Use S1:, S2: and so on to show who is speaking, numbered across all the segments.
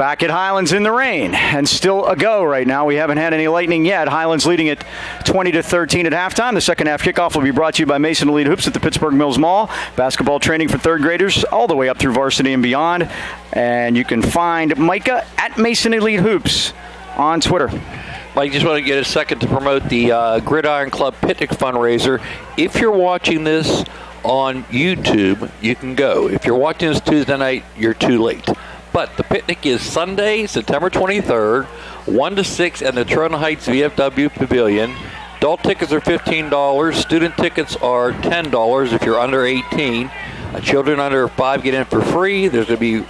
S1: Back at Highlands in the rain, and still a go right now. We haven't had any lightning yet. Highlands leading at 20-13 at halftime. The second half kickoff will be brought to you by Mason Elite Hoops at the Pittsburgh Mills Mall. Basketball training for third graders all the way up through varsity and beyond. And you can find Micah at Mason Elite Hoops on Twitter.
S2: Mike, just want to get a second to promote the Gridiron Club Picnic fundraiser. If you're watching this on YouTube, you can go. If you're watching this Tuesday night, you're too late. But the picnic is Sunday, September 23rd, 1 to 6 at the Trona Heights VFW Pavilion. Adult tickets are $15. Student tickets are $10 if you're under 18. Children under 5 get in for free. There's going to be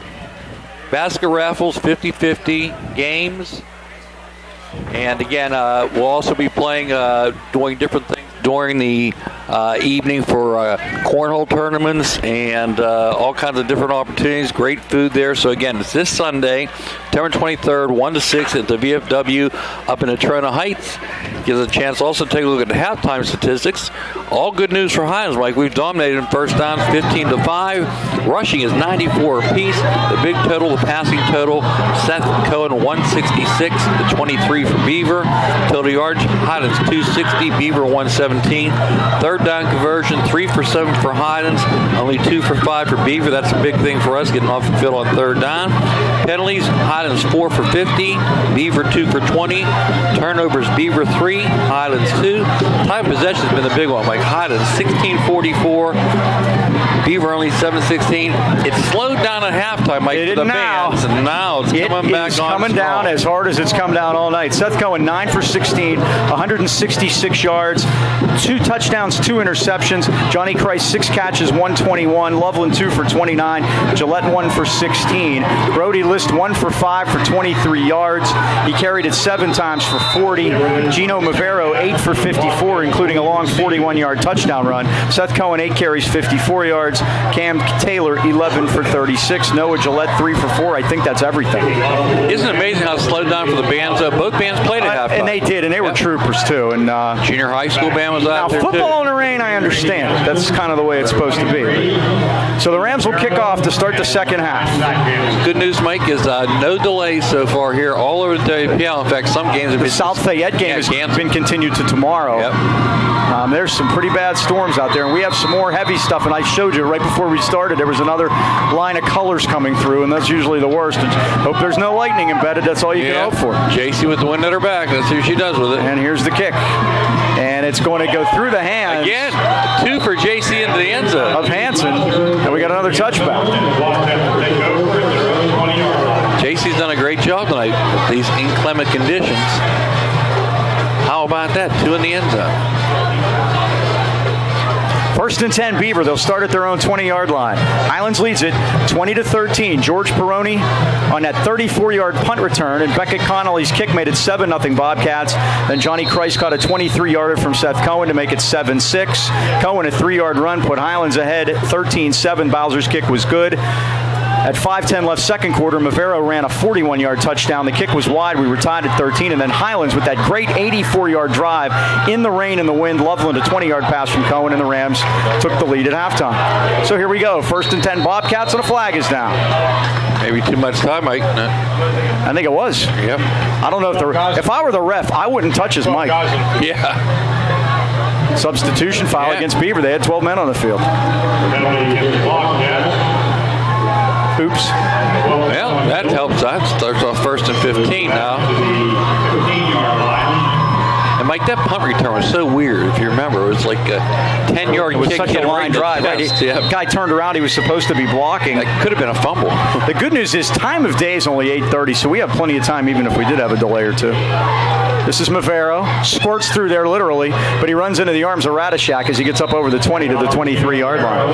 S2: basket raffles, 50-50 games. And again, we'll also be playing, doing different things during the evening for cornhole tournaments and all kinds of different opportunities. Great food there. So again, it's this Sunday, September 23rd, 1 to 6 at the VFW up in Trona Heights. Gives us a chance to also take a look at the halftime statistics. All good news for Highlands, Mike. We've dominated in first downs 15-5. Rushing is 94 apiece. The big total, the passing total, Seth Cohen 166 to 23 for Beaver. Total yards, Highlands 260, Beaver 117. Third down conversion, 3 for 7 for Highlands, only 2 for 5 for Beaver. That's a big thing for us, getting off the field on third down. Penalties, Highlands 4 for 50, Beaver 2 for 20. Turnovers, Beaver 3, Highlands 2. Time possession has been the big one. Like Highlands 16:44, Beaver only 7:16. It slowed down at halftime, Mike, for the bands, and now it's coming back on.
S1: It's coming down as hard as it's come down all night. Seth Cohen 9 for 16, 166 yards, 2 touchdowns, 2 interceptions. Johnny Christ 6 catches, 121. Loveland 2 for 29. Gillette 1 for 16. Brody List 1 for 5 for 23 yards. He carried it 7 times for 40. Gino Mavero 8 for 54, including a long 41-yard touchdown run. Seth Cohen 8 carries, 54 yards. Cam Taylor 11 for 36. Noah Gillette 3 for 4. I think that's everything.
S2: Isn't it amazing how it slowed down for the bands? Both bands played at halftime.
S1: And they did, and they were troopers too. And
S2: junior high school band was out there too.
S1: Now, football in the rain, I understand. That's kind of the way it's supposed to be. So the Rams will kick off to start the second half.
S2: Good news, Mike, is no delays so far here all over the WPL. In fact, some games have been...
S1: The South Fayette game has been continued to tomorrow.
S2: Yep.
S1: There's some pretty bad storms out there, and we have some more heavy stuff. And I showed you right before we started, there was another line of colors coming through, and that's usually the worst. And hope there's no lightning embedded. That's all you can hope for.
S2: JC with the wind at her back. Let's see what she does with it.
S1: And here's the kick. And it's going to go through the hands.
S2: Again, 2 for JC into the end zone.
S1: Of Hansen. And we got another touchback.
S2: JC's done a great job tonight with these inclement conditions. How about that? 2 in the end zone.
S1: First and 10, Beaver. They'll start at their own 20-yard line. Highlands leads it 20-13. George Peroni on that 34-yard punt return, and Beckett Connolly's kick made it 7-0 Bobcats. Then Johnny Christ caught a 23-yarder from Seth Cohen to make it 7-6. Cohen, a 3-yard run, put Highlands ahead 13-7. Bowser's kick was good. At 5:10 left second quarter, Mavero ran a 41-yard touchdown. The kick was wide. We were tied at 13. And then Highlands with that great 84-yard drive in the rain and the wind. Loveland, a 20-yard pass from Cohen, and the Rams took the lead at halftime. So here we go. First and 10 Bobcats, and a flag is down.
S2: Maybe too much time, Mike. No.
S1: I think it was.
S2: Yep.
S1: I don't know if I were the ref, I wouldn't touch his mic.
S2: Yeah.
S1: Substitution foul against Beaver. They had 12 men on the field. Oops.
S2: Well, that helps. That starts off first and 15 now. And Mike, that punt return was so weird. If you remember, it was like a 10-yard kick.
S1: It was such a line drive. Right? The guy turned around. He was supposed to be blocking.
S2: That could have been a fumble.
S1: The good news is time of day is only 8:30, so we have plenty of time even if we did have a delay or two. This is Mavero. Squirts through there literally, but he runs into the arms of Radishak as he gets up over the 20 to the 23-yard line.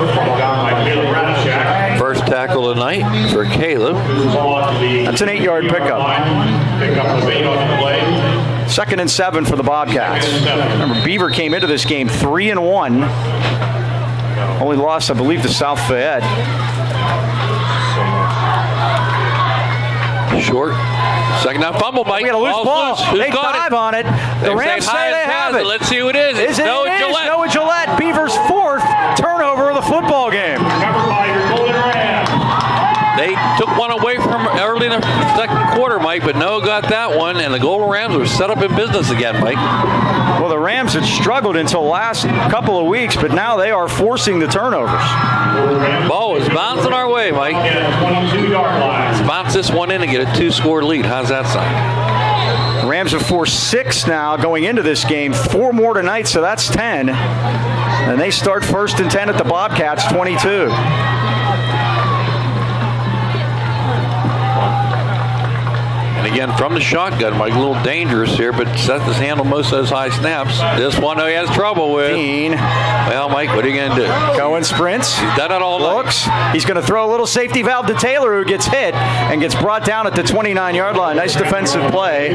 S2: First tackle tonight for Caleb.
S1: That's an 8-yard pickup. Second and 7 for the Bobcats. Remember, Beaver came into this game 3-1. Only lost, I believe, to South Fayette.
S2: Short. Second down fumble, Mike.
S1: We got a loose ball. They dive on it. The Rams say they have it.
S2: Let's see who it is.
S1: It's Noah Gillette. Noah Gillette, Beaver's 4th turnover of the football game.
S2: They took one away from early in the second quarter, Mike, but Noah got that one, and the Golden Rams were set up in business again, Mike.
S1: Well, the Rams had struggled until last couple of weeks, but now they are forcing the turnovers.
S2: Ball is bouncing our way, Mike. Let's bounce this one in and get a 2-score lead. How's that sound?
S1: Rams have forced 6 now going into this game. 4 more tonight, so that's 10. And they start 1st and 10 at the Bobcats, 22.
S2: And again, from the shotgun, Mike, a little dangerous here, but Seth has handled most of those high snaps. This one he has trouble with. Well, Mike, what are you going to do?
S1: Cohen sprints.
S2: He's done it all night.
S1: Looks. He's going to throw a little safety valve to Taylor, who gets hit and gets brought down at the 29-yard line. Nice defensive play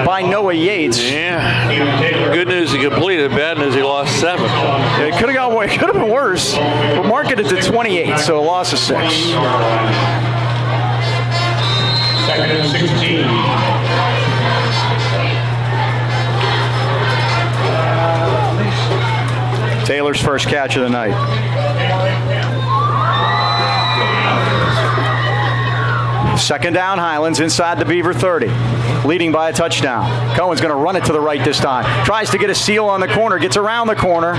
S1: by Noah Yates.
S2: Yeah. Good news, he completed. Bad news, he lost 7.
S1: It could have gone away. It could have been worse. But mark it at the 28, so a loss of 6.
S3: 2nd and 16.
S1: Taylor's first catch of the night. Second down, Highlands inside the Beaver 30, leading by a touchdown. Cohen's going to run it to the right this time. Tries to get a seal on the corner, gets around the corner,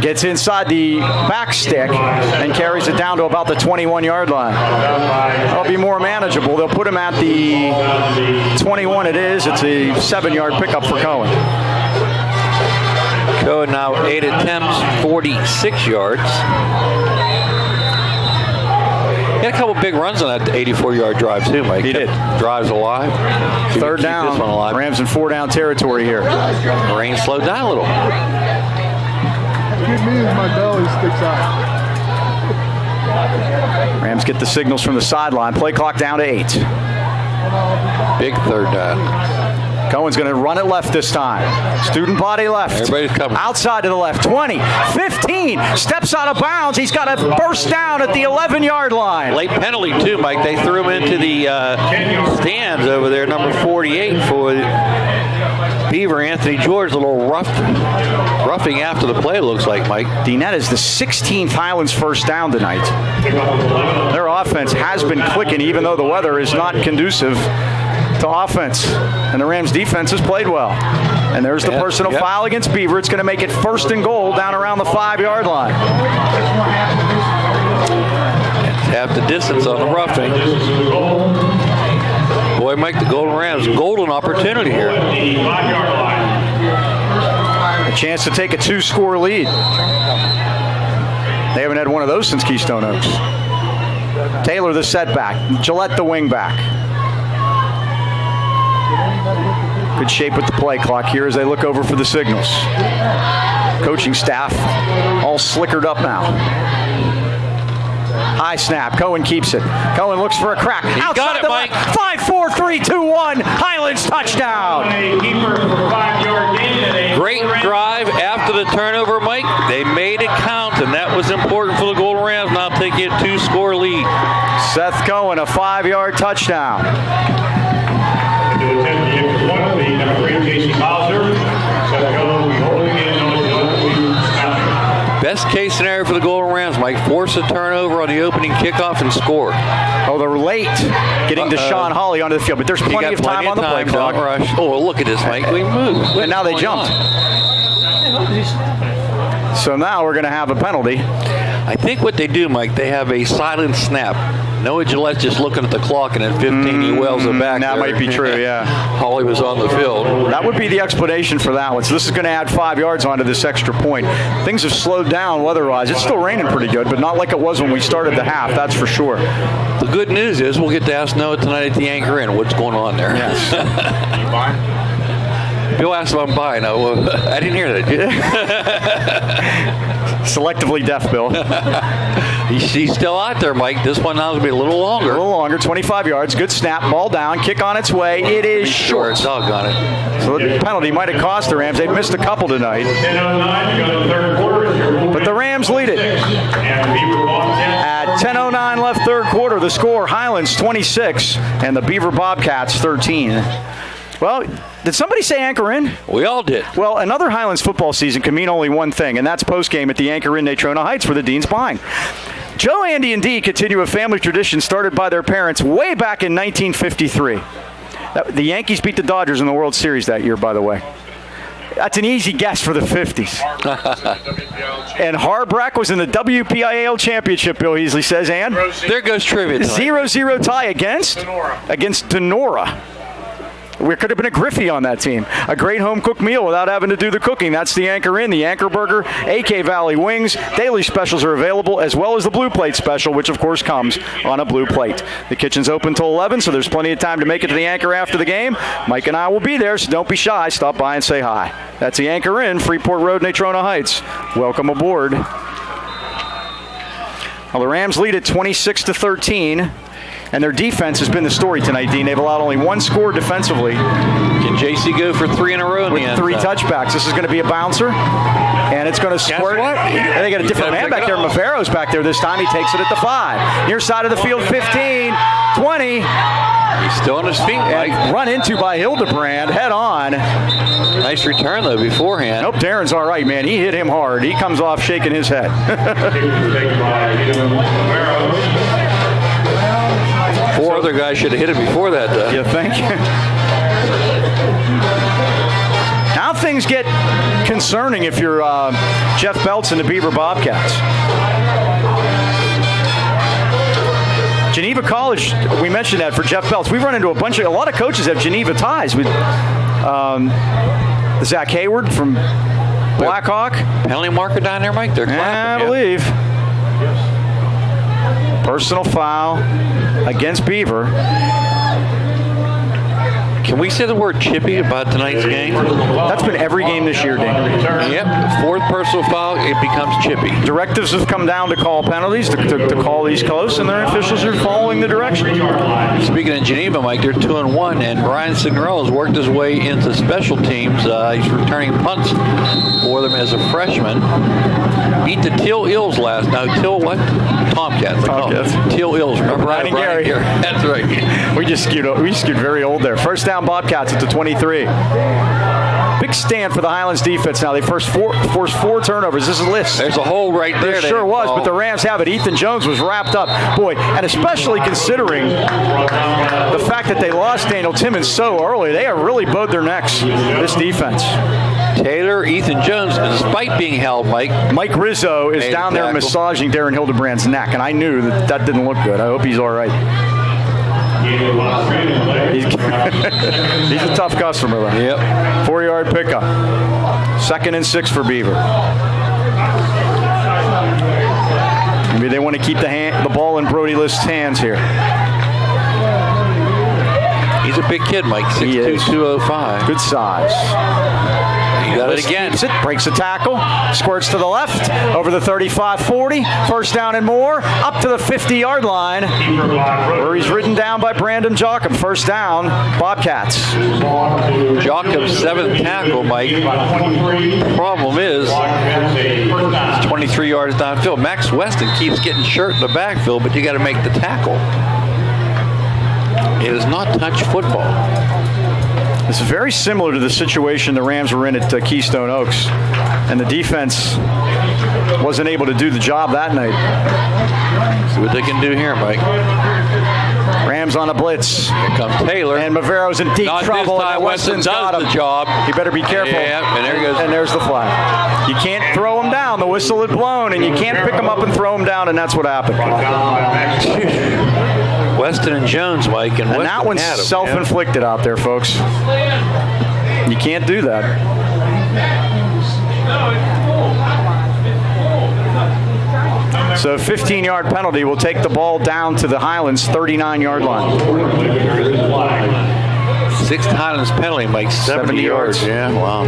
S1: gets inside the back stick, and carries it down to about the 21-yard line. That'll be more manageable. They'll put him at the 21 it is. It's a 7-yard pickup for Cohen.
S2: Cohen now 8 attempts, 46 yards. He had a couple big runs on that 84-yard drive too, Mike.
S1: He did.
S2: Drives alive.
S1: Third down.
S2: This one alive.
S1: Rams in 4-down territory here.
S2: Rain slowed down a little.
S4: Good news, my belly sticks out.
S1: Rams get the signals from the sideline. Play clock down to 8.
S2: Big third down.
S1: Cohen's going to run it left this time. Student body left.
S2: Everybody's coming.
S1: Outside to the left. 20, 15. Steps out of bounds. He's got a burst down at the 11-yard line.
S2: Late penalty, too, Mike. They threw him into the stands over there, number 48 for Beaver. Anthony George, a little roughing after the play, looks like, Mike.
S1: Dean, that is the 16th Highlands first down tonight. Their offense has been clicking, even though the weather is not conducive to offense. And the Rams defense has played well. And there's the personal foul against Beaver. It's going to make it 1st and goal down around the 5-yard line.
S2: Half the distance on the roughing. Boy, Mike, the Golden Rams, golden opportunity here.
S1: A chance to take a 2-score lead. They haven't had one of those since Keystone Oaks. Taylor the setback. Gillette the wingback. Good shape with the play clock here as they look over for the signals. Coaching staff all slickered up now. High snap. Cohen keeps it. Cohen looks for a crack.
S2: He got it, Mike.
S1: 5, 4, 3, 2, 1. Highlands touchdown.
S2: Great drive after the turnover, Mike. They made it count, and that was important for the Golden Rams. Now taking a 2-score lead.
S1: Seth Cohen, a 5-yard touchdown.
S2: Best case scenario for the Golden Rams, Mike. Force a turnover on the opening kickoff and score.
S1: Oh, they're late getting Deshaun Hawley onto the field, but there's plenty of time on the play clock.
S2: Rush. Oh, look at this, Mike. We moved.
S1: And now they jumped. So now we're going to have a penalty.
S2: I think what they do, Mike, they have a silent snap. Noah Gillette's just looking at the clock, and at 15 he wells it back.
S1: That might be true, yeah.
S2: Hawley was on the field.
S1: That would be the explanation for that one. So this is going to add 5 yards onto this extra point. Things have slowed down weather-wise. It's still raining pretty good, but not like it was when we started the half, that's for sure.
S2: The good news is we'll get to ask Noah tonight at the Anchor Inn what's going on there.
S1: Yes.
S2: Bill asked if I'm buying. I didn't hear that.
S1: Selectively deaf, Bill.
S2: He's still out there, Mike. This one now is going to be a little longer.
S1: 25 yards. Good snap. Ball down. Kick on its way. It is short.
S2: Doggone it.
S1: So the penalty might have cost the Rams. They've missed a couple tonight. But the Rams lead it. At 10:09 left third quarter, the score, Highlands 26 and the Beaver Bobcats 13. Well, did somebody say Anchor Inn?
S2: We all did.
S1: Well, another Highlands football season can mean only one thing, and that's postgame at the Anchor Inn Natrona Heights where the Dean's buying. Joe, Andy, and Dee continue a family tradition started by their parents way back in 1953. The Yankees beat the Dodgers in the World Series that year, by the way. That's an easy guess for the 50s. And Harbrack was in the WPIAL championship, Bill Heasley says, and
S2: There goes trivia.
S1: 0-0 tie against Denora. We could have been a Griffey on that team. A great home-cooked meal without having to do the cooking. That's the Anchor Inn, the Anchor Burger, AK Valley Wings. Daily specials are available, as well as the Blue Plate special, which, of course, comes on a blue plate. The kitchen's open till 11, so there's plenty of time to make it to the Anchor after the game. Mike and I will be there, so don't be shy. Stop by and say hi. That's the Anchor Inn, Freeport Road, Natrona Heights. Welcome aboard. Well, the Rams lead at 26-13. And their defense has been the story tonight, Dean. They've allowed only one score defensively.
S2: Can JC go for 3 in a row in
S1: with
S2: the end?
S1: 3 touchbacks. This is going to be a bouncer, and it's going to squirt. And they got a different man back there. Mavero's back there this time. He takes it at the 5. Near side of the field, 15, 20.
S2: He's still on his feet, Mike.
S1: Run into by Hildebrand, head on.
S2: Nice return, though, beforehand.
S1: Nope, Darren's all right, man. He hit him hard. He comes off shaking his head.
S2: Four other guys should have hit him before that, though.
S1: You think? Now things get concerning if you're Jeff Belts and the Beaver Bobcats. Geneva College, we mentioned that for Jeff Belts. We've run into a lot of coaches have Geneva ties with Zach Hayward from Blackhawk.
S2: Penalty marker down there, Mike? They're clapping,
S1: I believe. Personal foul against Beaver.
S2: Can we say the word chippy about tonight's game?
S1: That's been every game this year, Dean.
S2: Yep. 4th personal foul, it becomes chippy.
S1: Directives have come down to call penalties, to call these close, and their officials are following the direction.
S2: Speaking of Geneva, Mike, they're 2-1, and Brian Signorello has worked his way into special teams. He's returning punts for them as a freshman. Beat the Teal Ills last. No, Teal what? Tomcats. Teal Ills. Remember
S1: Brian and Gary.
S2: That's right.
S1: We just skewed very old there. First down Bobcats at the 23. Big stand for the Highlands defense now. They forced 4 turnovers. This is a list.
S2: There's a hole right there.
S1: There sure was, but the Rams have it. Ethan Jones was wrapped up. Boy, and especially considering the fact that they lost Daniel Timmons so early, they have really bowed their necks, this defense.
S2: Taylor, Ethan Jones, despite being held,
S1: Mike Rizzo is down there massaging Darren Hildebrand's neck, and I knew that didn't look good. I hope he's all right. He's a tough customer, though.
S2: Yep.
S1: 4-yard pickup. 2nd and 6 for Beaver. Maybe they want to keep the ball in Brody List's hands here.
S2: He's a big kid, Mike. 6'2", 205.
S1: Good size.
S2: He got it again.
S1: Breaks a tackle, squirts to the left, over the 35-40, first down and more, up to the 50-yard line, where he's ridden down by Brandon Jochum. First down, Bobcats.
S2: Jochum's 7th tackle, Mike. Problem is, it's 23 yards downfield. Max Weston keeps getting short in the backfield, but you got to make the tackle. It is not touch football.
S1: It's very similar to the situation the Rams were in at Keystone Oaks, and the defense wasn't able to do the job that night.
S2: See what they can do here, Mike.
S1: Rams on a blitz.
S2: Here comes Taylor.
S1: And Mavero's in deep trouble.
S2: This time Weston does the job.
S1: He better be careful.
S2: Yeah, and there he goes.
S1: And there's the flag. You can't throw him down. The whistle had blown, and you can't pick him up and throw him down, and that's what happened.
S2: Weston and Jones, Mike. And
S1: that one's self-inflicted out there, folks. You can't do that. So 15-yard penalty will take the ball down to the Highlands 39-yard line.
S2: 6th Highlands penalty, Mike. 70 yards. Yeah, wow.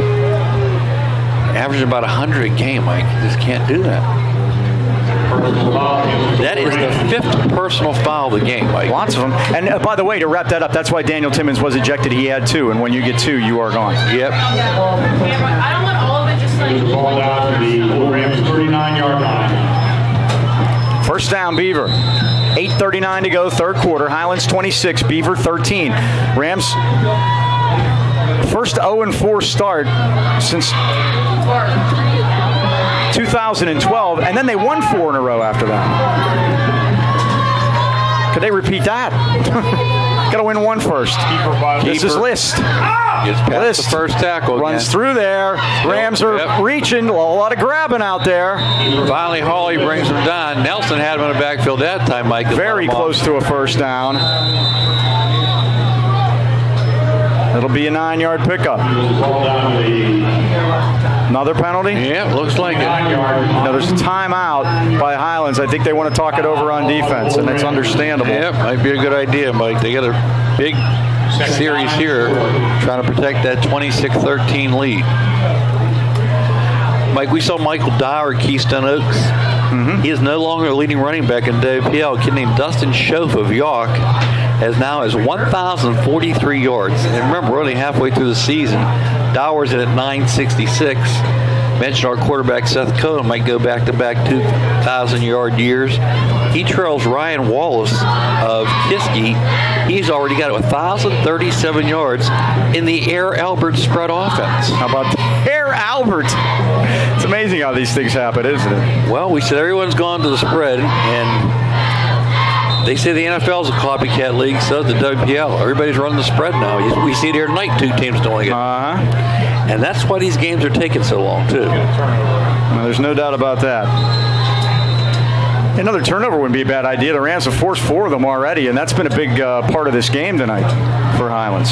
S2: Averaging about 100 a game, Mike. You just can't do that. That is the 5th personal foul of the game, Mike.
S1: Lots of them. And by the way, to wrap that up, that's why Daniel Timmons was ejected. He had 2, and when you get 2, you are gone.
S2: Yep.
S5: I don't want all of it just like...
S3: Ball down to the Rams 39-yard line.
S1: First down, Beaver. 8:39 to go, 3rd quarter. Highlands 26, Beaver 13. Rams first 0-4 start since 2012, and then they won 4 in a row after that. Could they repeat that? Got to win one first. This is List.
S2: Gets past
S1: List
S2: the first tackle.
S1: Runs
S2: again.
S1: through there. Rams are reaching. A lot of grabbing out there.
S2: Finally, Hawley brings him down. Nelson had him in the backfield that time, Mike.
S1: Very close to a first down. It'll be a 9-yard pickup. Another penalty?
S2: Yeah, looks like it.
S1: Now there's a timeout by Highlands. I think they want to talk it over on defense, and it's understandable.
S2: Yeah, might be a good idea, Mike. They got a big series here trying to protect that 26-13 lead. Mike, we saw Michael Dyer at Keystone Oaks. He is no longer a leading running back in WPL. A kid named Dustin Schoaf of York has 1,043 yards. And remember, we're only halfway through the season. Dower's in at 966. Mentioned our quarterback Seth Cohen might go back-to-back 2,000-yard years. He trails Ryan Wallace of Kiski. He's already got 1,037 yards in the Air Albert spread offense.
S1: How about Air Albert? It's amazing how these things happen, isn't it?
S2: Well, we said everyone's gone to the spread, and they say the NFL's a copycat league, so the WPL. Everybody's running the spread now. We see it here tonight, 2 teams doing it. And that's why these games are taking so long, too.
S1: Well, there's no doubt about that. Another turnover wouldn't be a bad idea. The Rams have forced 4 of them already, and that's been a big part of this game tonight for Highlands.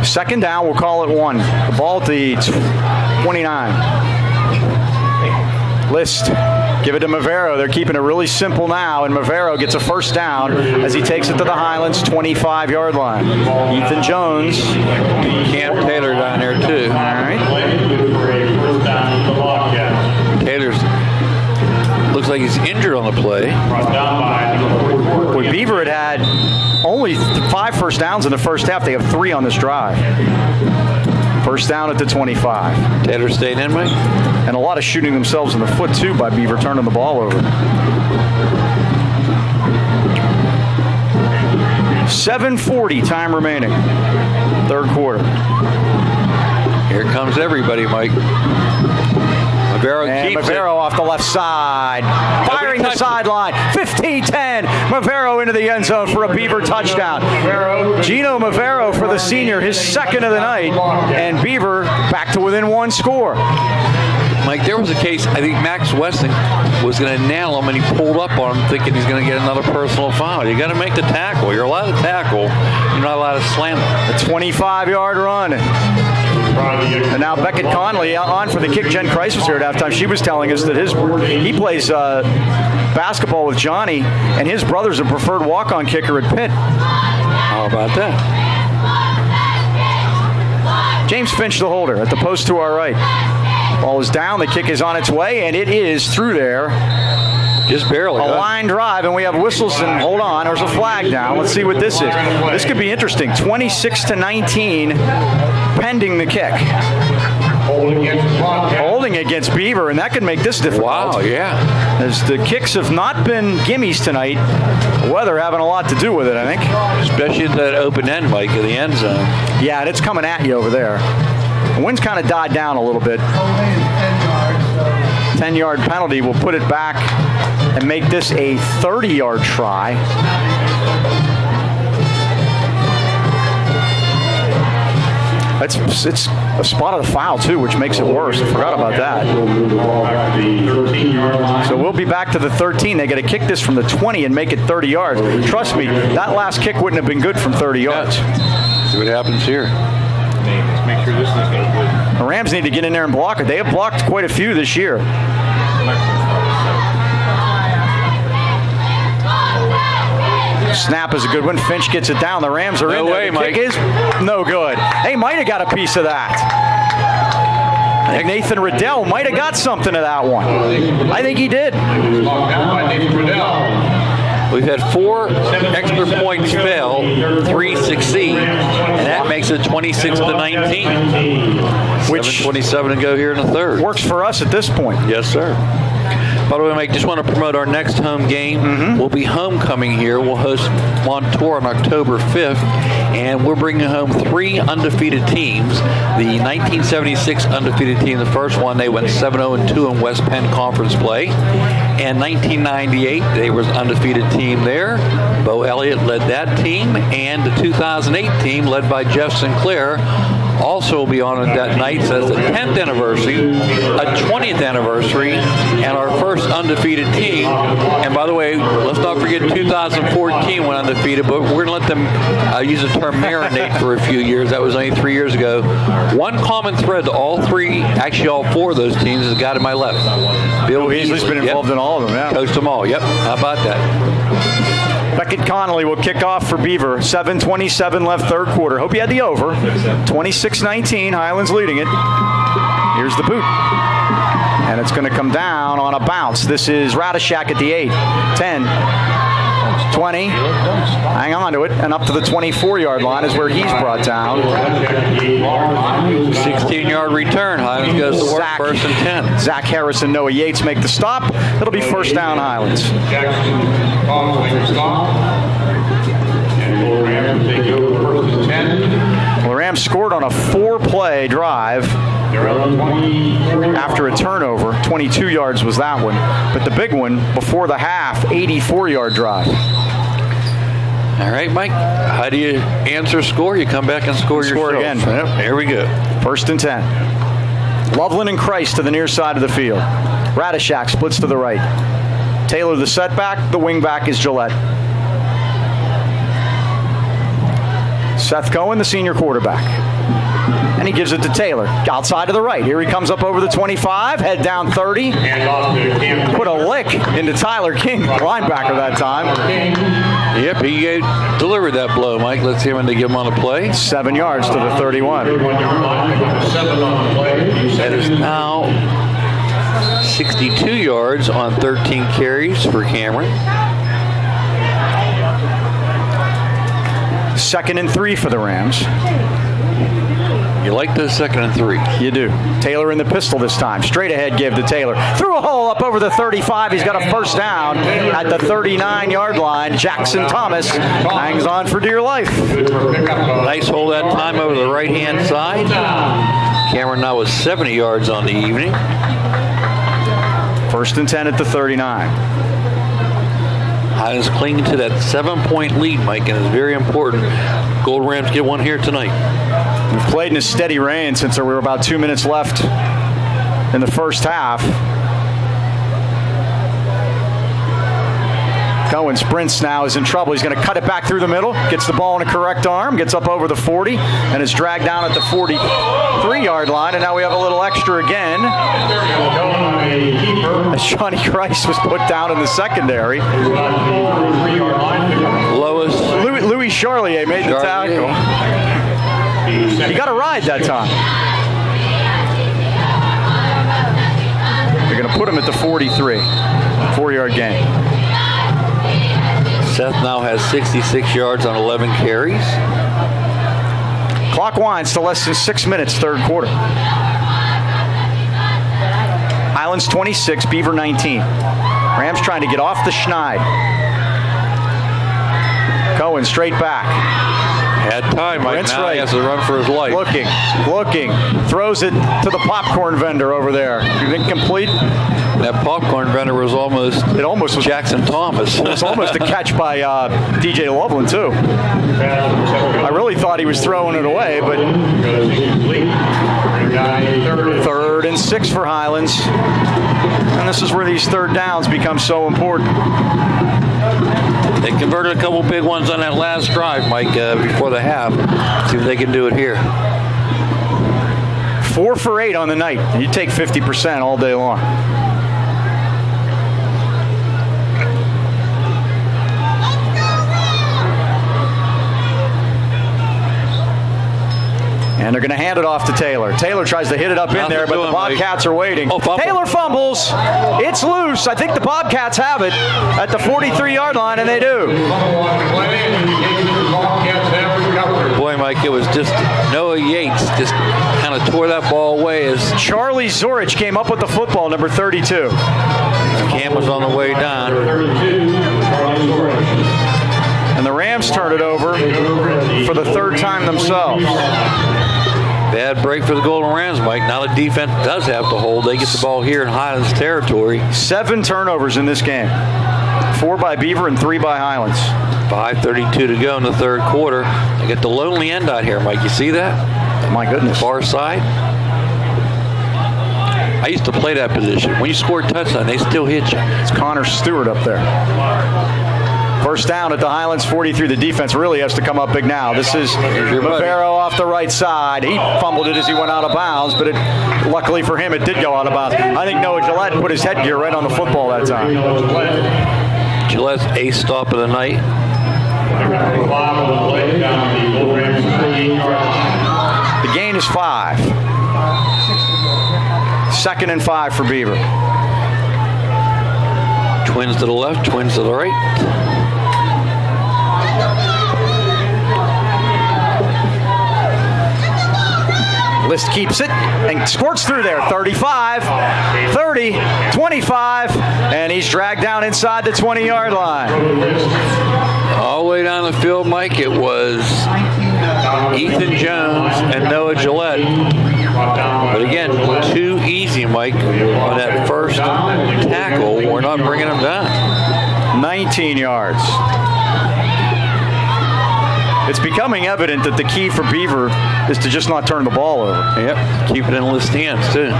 S1: Second down, we'll call it 1. The ball at the 29. List. Give it to Mavero. They're keeping it really simple now, and Mavero gets a first down as he takes it to the Highlands 25-yard line. Ethan Jones.
S2: Cam Taylor down there, too.
S1: All right.
S2: Taylor's looks like he's injured on the play.
S1: Boy, Beaver had only 5 first downs in the first half. They have 3 on this drive. First down at the 25.
S2: Taylor staying in, Mike?
S1: And a lot of shooting themselves in the foot, too, by Beaver turning the ball over. 7:40 time remaining. Third quarter.
S2: Here comes everybody, Mike. Mavero
S1: And
S2: keeps
S1: Mavero off the left side. Firing the sideline. 15-10. Mavero into the end zone for a Beaver touchdown. Gino Mavero for the senior, his second of the night. And Beaver back to within 1 score.
S2: Mike, there was a case, I think Max Wessing was going to nail him, and he pulled up on him thinking he's going to get another personal foul. You got to make the tackle. You're allowed to tackle. You're not allowed to slam him.
S1: A 25-yard run. And now Beckett Conley on for the kick. Jen Kreis was here at halftime. She was telling us that he plays basketball with Johnny, and his brother's a preferred walk-on kicker at Pitt.
S2: How about that?
S1: James Finch, the holder, at the post to our right. Ball is down. The kick is on its way, and it is through there.
S2: Just barely.
S1: A line drive, and we have whistles, and hold on, there's a flag down. Let's see what this is. This could be interesting. 26-19, pending the kick. Holding against Beaver, and that could make this difficult.
S2: Wow, yeah.
S1: As the kicks have not been gimmies tonight. The weather having a lot to do with it, I think.
S2: Especially at that open end, Mike, in the end zone.
S1: Yeah, and it's coming at you over there. The wind's kind of died down a little bit. 10-yard penalty will put it back and make this a 30-yard try. It's a spot of the foul, too, which makes it worse. I forgot about that. So we'll be back to the 13. They got to kick this from the 20 and make it 30 yards. Trust me, that last kick wouldn't have been good from 30 yards.
S2: See what happens here.
S3: Make sure this is good.
S1: The Rams need to get in there and block it. They have blocked quite a few this year. Snap is a good one. Finch gets it down. The Rams are in there.
S2: No way,
S1: the
S2: Mike.
S1: kick is no good. They might have got a piece of that. I think Nathan Riddell might have got something of that one. I think he did.
S2: We've had 4 extra points fail, 3 succeed, and that makes it 26-19.
S1: Which
S2: 27 to go here in the third.
S1: works for us at this point.
S2: Yes, sir. By the way, Mike, just want to promote our next home game. We'll be homecoming here. We'll host Montour on October 5th, and we're bringing home 3 undefeated teams. The 1976 undefeated team, the first one, they went 7-0-2 in West Penn Conference play. And 1998, they was an undefeated team there. Bo Elliott led that team, and the 2008 team, led by Jeff Sinclair, also will be on that night. So it's the 10th anniversary, a 20th anniversary, and our first undefeated team. And by the way, let's not forget 2014 went undefeated, but we're going to let them use the term marinate for a few years. That was only 3 years ago. One common thread to all 4 of those teams is the guy to my left. Bill
S1: Beasley's been involved in all of them, yeah.
S2: Coached them all, yep. How about that?
S1: Beckett Connolly will kick off for Beaver. 7:27 left, third quarter. Hope you had the over. 26-19, Highlands leading it. Here's the boot. And it's going to come down on a bounce. This is Radishak at the 8. 10. 20. Hang on to it. And up to the 24-yard line is where he's brought down.
S2: 16-yard return. Highlands goes to work, first and 10.
S1: Zach Harris and Noah Yates make the stop. It'll be first down, Highlands. The Rams scored on a 4-play drive after a turnover. 22 yards was that one. But the big one before the half, 84-yard drive.
S2: All right, Mike. How do you answer score? You come back and score
S1: again.
S2: Yep, here we go.
S1: First and 10. Loveland and Christ to the near side of the field. Radishak splits to the right. Taylor the setback. The wingback is Gillette. Seth Cohen, the senior quarterback. And he gives it to Taylor. Outside to the right. Here he comes up over the 25. Head down 30. Put a lick into Tyler King, linebacker that time.
S2: Yep, he delivered that blow, Mike. Let's see him to give him on the play.
S1: 7 yards to the 31.
S2: That is now 62 yards on 13 carries for Cameron.
S1: 2nd and 3 for the Rams.
S2: You like those 2nd and 3.
S1: You do. Taylor in the pistol this time. Straight ahead give to Taylor. Through a hole up over the 35. He's got a first down at the 39-yard line. Jackson Thomas hangs on for dear life.
S2: Nice hole that time over the right-hand side. Cameron now with 70 yards on the evening.
S1: First and 10 at the 39.
S2: Highlands clinging to that 7-point lead, Mike, and it's very important. Gold Rams get one here tonight.
S1: We've played in a steady rain since there were about 2 minutes left in the first half. Cohen sprints now, is in trouble. He's going to cut it back through the middle, gets the ball in a correct arm, gets up over the 40, and is dragged down at the 43-yard line, and now we have a little extra again. As Johnny Christ was put down in the secondary. Louis Charlier made the tackle. He got a ride that time. They're going to put him at the 43. 4-yard gain.
S2: Seth now has 66 yards on 11 carries.
S1: Clock winds to less than 6 minutes, third quarter. Highlands 26, Beaver 19. Rams trying to get off the schneid. Cohen straight back.
S2: Had time, Mike. Now
S1: right.
S2: He has to run for his life.
S1: Looking, throws it to the popcorn vendor over there. Incomplete.
S2: That popcorn vendor was almost
S1: was
S2: Jackson Thomas.
S1: It was almost a catch by DJ Loveland, too. I really thought he was throwing it away, but 3rd and 6 for Highlands. And this is where these third downs become so important.
S2: They converted a couple big ones on that last drive, Mike, before the half. See if they can do it here.
S1: 4 for 8 on the night. You take 50% all day long. And they're going to hand it off to Taylor. Taylor tries to hit it up in there, but the Bobcats are waiting. Taylor fumbles. It's loose. I think the Bobcats have it at the 43-yard line, and they do.
S2: Boy, Mike, it was just Noah Yates just kind of tore that ball away as
S1: Charlie Zorich came up with the football, number 32.
S2: Cam was on the way down.
S1: And the Rams turn it over for the third time themselves.
S2: Bad break for the Golden Rams, Mike. Now the defense does have to hold. They get the ball here in Highlands territory.
S1: 7 turnovers in this game. 4 by Beaver and 3 by Highlands.
S2: 5:32 to go in the third quarter. They get the lonely end out here, Mike. You see that?
S1: My goodness.
S2: Far side. I used to play that position. When you score a touchdown, they still hit you.
S1: It's Connor Stewart up there. First down at the Highlands 43. The defense really has to come up big now. This is Rivero off the right side. He fumbled it as he went out of bounds, but luckily for him, it did go out of bounds. I think Noah Gillette put his headgear right on the football that time.
S2: Gillette's ace stop of the night.
S1: The gain is 5. 2nd and 5 for Beaver.
S2: Twins to the left, twins to the right.
S1: List keeps it and squirts through there. 35, 30, 25, and he's dragged down inside the 20-yard line.
S2: All the way down the field, Mike, it was Ethan Jones and Noah Gillette. But again, too easy, Mike, on that first tackle. We're not bringing them down.
S1: 19 yards. It's becoming evident that the key for Beaver is to just not turn the ball over.
S2: Yep, keep it in List's hands, too.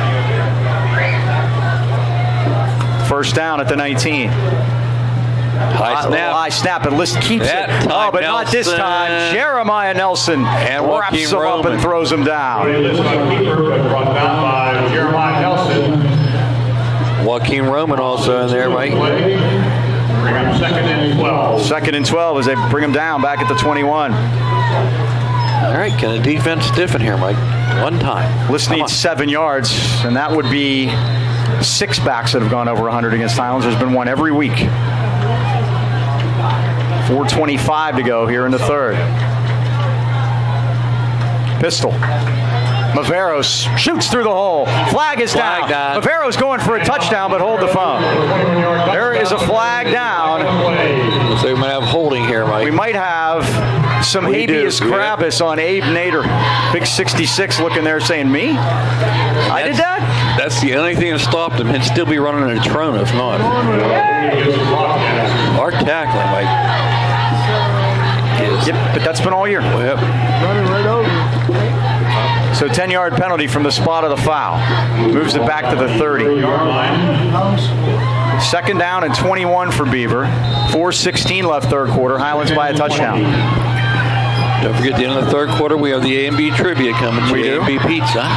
S1: First down at the 19.
S2: High
S1: snap, and List keeps it. Oh, but not this time. Jeremiah Nelson
S2: and
S1: wraps him up and throws him down.
S3: Brought down by Jeremiah Nelson.
S2: Joaquin Roman also in there, Mike.
S3: Bring up 2nd and 12.
S1: 2nd and 12 as they bring him down back at the 21.
S2: All right, can the defense stiffen here, Mike? One time.
S1: List needs 7 yards, and that would be 6 backs that have gone over 100 against Highlands. There's been one every week. 4:25 to go here in the third. Pistol. Maveros shoots through the hole. Flag is down. Mavero's going for a touchdown, but hold the phone. There is a flag down.
S2: So we might have holding here, Mike.
S1: We might have some habeas corpus on Abe Nader. Big 66 looking there saying, me? I did that?
S2: That's the only thing that stopped him. He'd still be running a Trona if not. Our tackling, Mike.
S1: Yep, but that's been all year.
S2: Yep.
S4: Running right over.
S1: So 10-yard penalty from the spot of the foul. Moves it back to the 30. 2nd down and 21 for Beaver. 4:16 left third quarter. Highlands by a touchdown.
S2: Don't forget, at the end of the third quarter, we have the A&B trivia coming to the A&B Pizza.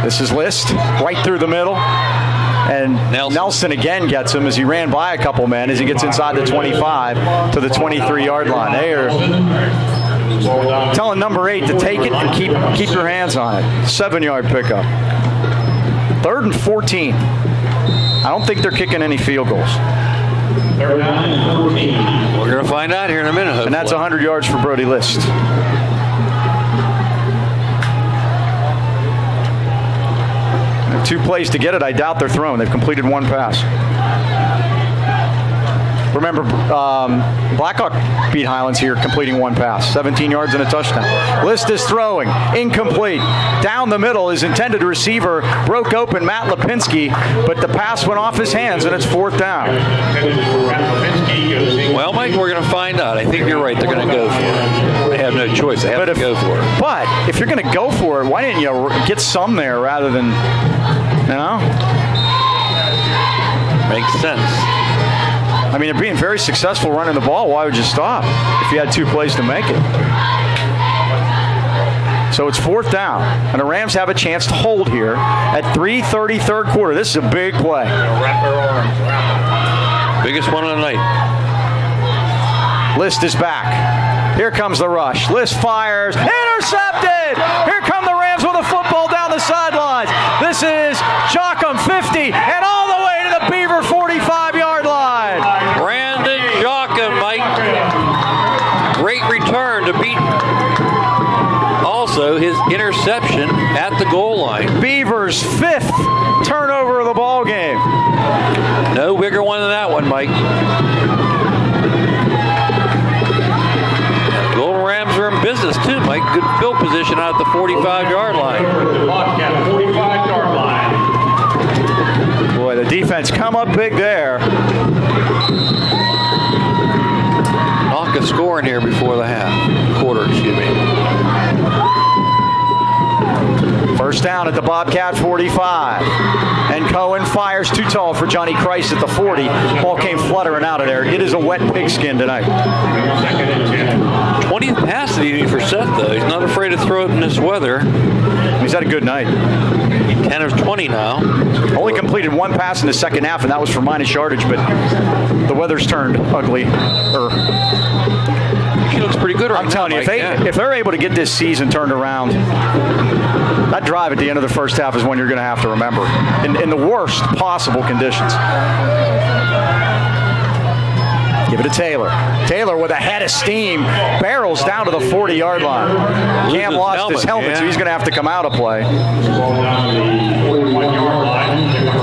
S1: This is List, right through the middle. And Nelson again gets him as he ran by a couple men as he gets inside the 25 to the 23-yard line. They are telling number 8 to take it and keep your hands on it. 7-yard pickup. 3rd and 14. I don't think they're kicking any field goals.
S3: 3rd down and 14.
S2: We're going to find out here in a minute, hopefully.
S1: And that's 100 yards for Brody List. They have 2 plays to get it. I doubt they're thrown. They've completed 1 pass. Remember, Blackhawk beat Highlands here, completing 1 pass. 17 yards and a touchdown. List is throwing. Incomplete. Down the middle, his intended receiver broke open Matt Lipinski, but the pass went off his hands, and it's 4th down.
S2: Well, Mike, we're going to find out. I think you're right. They're going to go for it. They have no choice. They have to go for it.
S1: But if you're going to go for it, why didn't you get some there rather than, you know?
S2: Makes sense.
S1: I mean, they're being very successful running the ball. Why would you stop if you had 2 plays to make it? So it's 4th down, and the Rams have a chance to hold here at 3:30 third quarter. This is a big play.
S2: Biggest one of the night.
S1: List is back. Here comes the rush. List fires. Intercepted! Here come the Rams with a football down the sidelines. This is Jochum 50 and all the way to the Beaver 45-yard line.
S2: Brandon Jochum, Mike. Great return interception at the goal line.
S1: Beaver's 5th turnover of the ball game.
S2: No bigger one than that one, Mike. Golden Rams are in business too, Mike. Good field position out at the 45-yard line.
S3: The Bobcat 45-yard line.
S1: Boy, the defense come up big there.
S2: Knock a score in here before the quarter, excuse me.
S1: First down at the Bobcat 45. And Cohen fires too tall for Johnny Christ at the 40. Ball came fluttering out of there. It is a wet pigskin tonight.
S2: 20th pass of the evening for Seth, though. He's not afraid to throw it in this weather.
S1: He's had a good night.
S2: 10 of 20 now.
S1: Only completed one pass in the second half, and that was for minus yardage, but the weather's turned ugly.
S2: She looks pretty good right now.
S1: I'm telling you, if they're able to get this season turned around, that drive at the end of the first half is one you're going to have to remember in the worst possible conditions. Give it to Taylor. Taylor with a head of steam barrels down to the 40-yard line. Cam lost his helmet, so he's going to have to come out of play.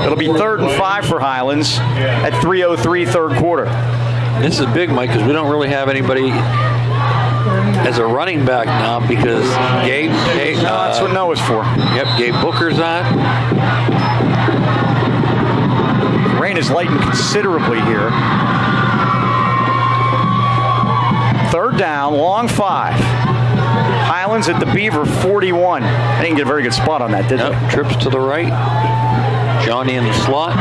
S1: It'll be 3rd and 5 for Highlands at 3:03 third quarter.
S2: This is big, Mike, because we don't really have anybody as a running back now because Gabe
S1: that's what Noah's for.
S2: Yep, Gabe Booker's on.
S1: Rain is lightened considerably here. 3rd down, long 5. Highlands at the Beaver 41. I didn't get a very good spot on that, did they?
S2: Trips to the right. Johnny in the slot.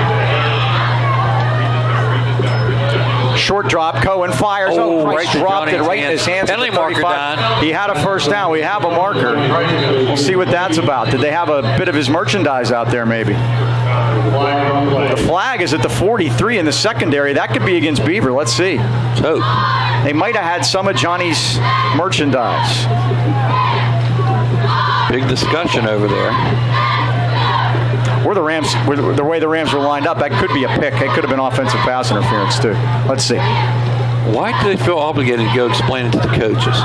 S1: Short drop. Cohen fires. Christ dropped it right in his hands.
S2: Penalty marker down.
S1: He had a first down. We have a marker. We'll see what that's about. Did they have a bit of his merchandise out there, maybe? The flag is at the 43 in the secondary. That could be against Beaver. Let's see.
S2: So
S1: they might have had some of Johnny's merchandise.
S2: Big discussion over there.
S1: Or the Rams, the way the Rams were lined up, that could be a pick. It could have been offensive pass interference too. Let's see.
S2: Why do they feel obligated to go explain it to the coaches?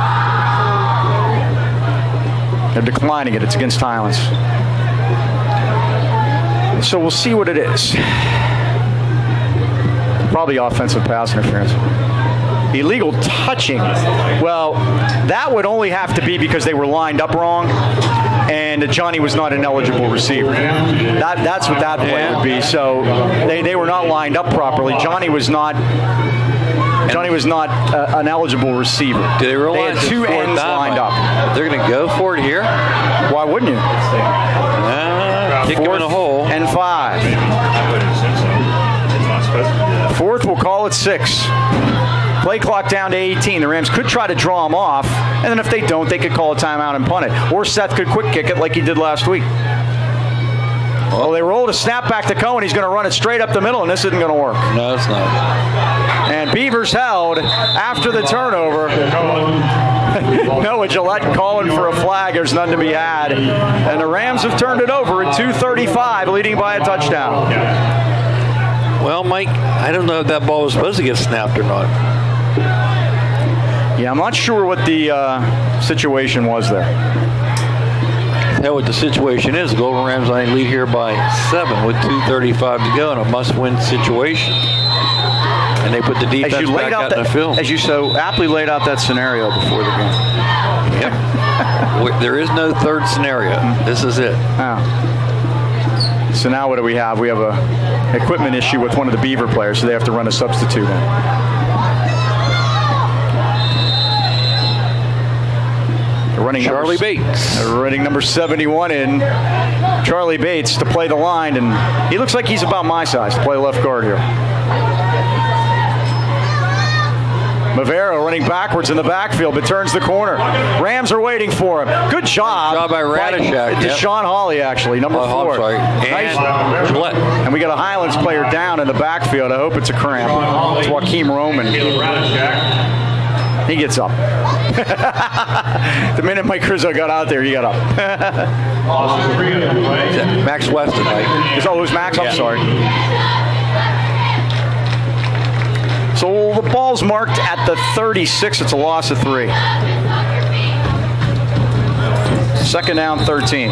S1: They're declining it. It's against Highlands. So we'll see what it is. Probably offensive pass interference. Illegal touching. Well, that would only have to be because they were lined up wrong and Johnny was not an eligible receiver. That's what that play would be. So they were not lined up properly. Johnny was not an eligible receiver.
S2: Do they realize
S1: they had 2 ends lined up?
S2: They're going to go for it here?
S1: Why wouldn't you?
S2: Kick him in a hole.
S1: And 5. 4th, we'll call it 6. Play clock down to 18. The Rams could try to draw him off, and then if they don't, they could call a timeout and punt it. Or Seth could quick kick it like he did last week. Well, they rolled a snap back to Cohen. He's going to run it straight up the middle, and this isn't going to work.
S2: No, it's not.
S1: And Beaver's held after the turnover. Noah Gillette calling for a flag. There's none to be had. And the Rams have turned it over at 2:35, leading by a touchdown.
S2: Well, Mike, I don't know if that ball was supposed to get snapped or not.
S1: Yeah, I'm not sure what the situation was there.
S2: Tell what the situation is. Golden Rams only lead here by 7 with 2:35 to go in a must-win situation. And they put the defense back out in the field.
S1: As you so aptly laid out that scenario before the game.
S2: Yep. There is no third scenario. This is it.
S1: Oh. So now what do we have? We have a equipment issue with one of the Beaver players, so they have to run a substitute in.
S2: Charlie Bates.
S1: Running number 71 in. Charlie Bates to play the line, and he looks like he's about my size to play left guard here. Mavero running backwards in the backfield, but turns the corner. Rams are waiting for him. Good job.
S2: Good job by Radishak.
S1: Deshaun Hawley, actually, number 4.
S2: Sorry.
S1: Nice.
S2: Gillette.
S1: And we got a Highlands player down in the backfield. I hope it's a cramp. It's Joaquim Roman. He gets up. The minute Mike Rizzo got out there, he got up.
S2: Max Weston, Mike.
S1: It was Max? I'm sorry. So the ball's marked at the 36. It's a loss of 3. Second down, 13.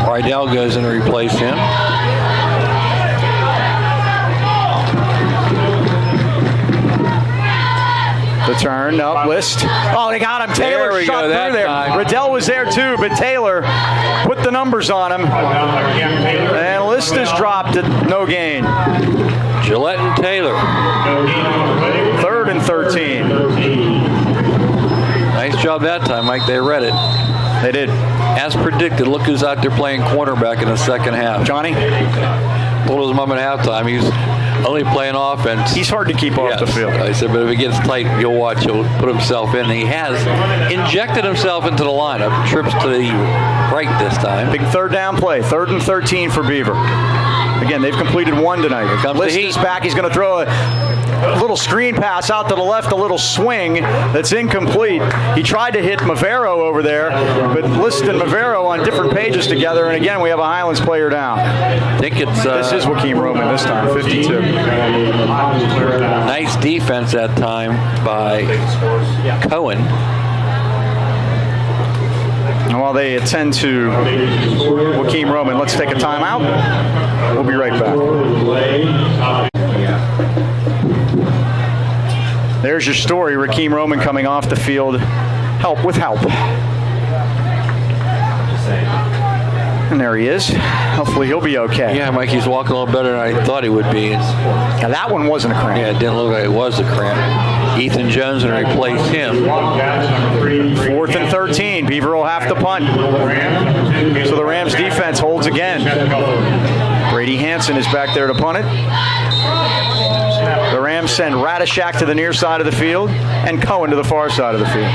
S2: Rydell goes in to replace him.
S1: The turn, no, List. Oh, they got him. Taylor
S2: There we
S1: shot
S2: go, that
S1: through there.
S2: time.
S1: Riddell was there too, but Taylor put the numbers on him. And List is dropped at no gain.
S2: Gillette and Taylor.
S1: Third and 13.
S2: Nice job that time, Mike. They read it.
S1: They did.
S2: As predicted, look who's out there playing cornerback in the second half.
S1: Johnny,
S2: Told his mom at halftime he's only playing offense.
S1: he's hard to keep off the field.
S2: I said, but if it gets tight, you'll watch. He'll put himself in. He has injected himself into the lineup. Trips to the right this time.
S1: Big third down play. Third and 13 for Beaver. Again, they've completed one tonight.
S2: Here comes the
S1: List
S2: heat.
S1: is back. He's going to throw a little screen pass out to the left, a little swing that's incomplete. He tried to hit Mavero over there, but List and Mavero on different pages together, and again, we have a Highlands player down.
S2: I think it's
S1: This is Joakim Roman this time, 52.
S2: nice defense that time by Cohen.
S1: And while they attend to Joakim Roman, let's take a timeout. We'll be right back. There's your story. Joakim Roman coming off the field. Help with help. And there he is. Hopefully he'll be okay.
S2: Yeah, Mike, he's walking a little better than I thought he would be.
S1: Now that one wasn't a cramp.
S2: Yeah, it didn't look like it was a cramp. Ethan Jones going to replace him.
S1: 4th and 13. Beaver will have to punt. So the Rams defense holds again. Brady Hansen is back there to punt it. The Rams send Radishak to the near side of the field and Cohen to the far side of the field.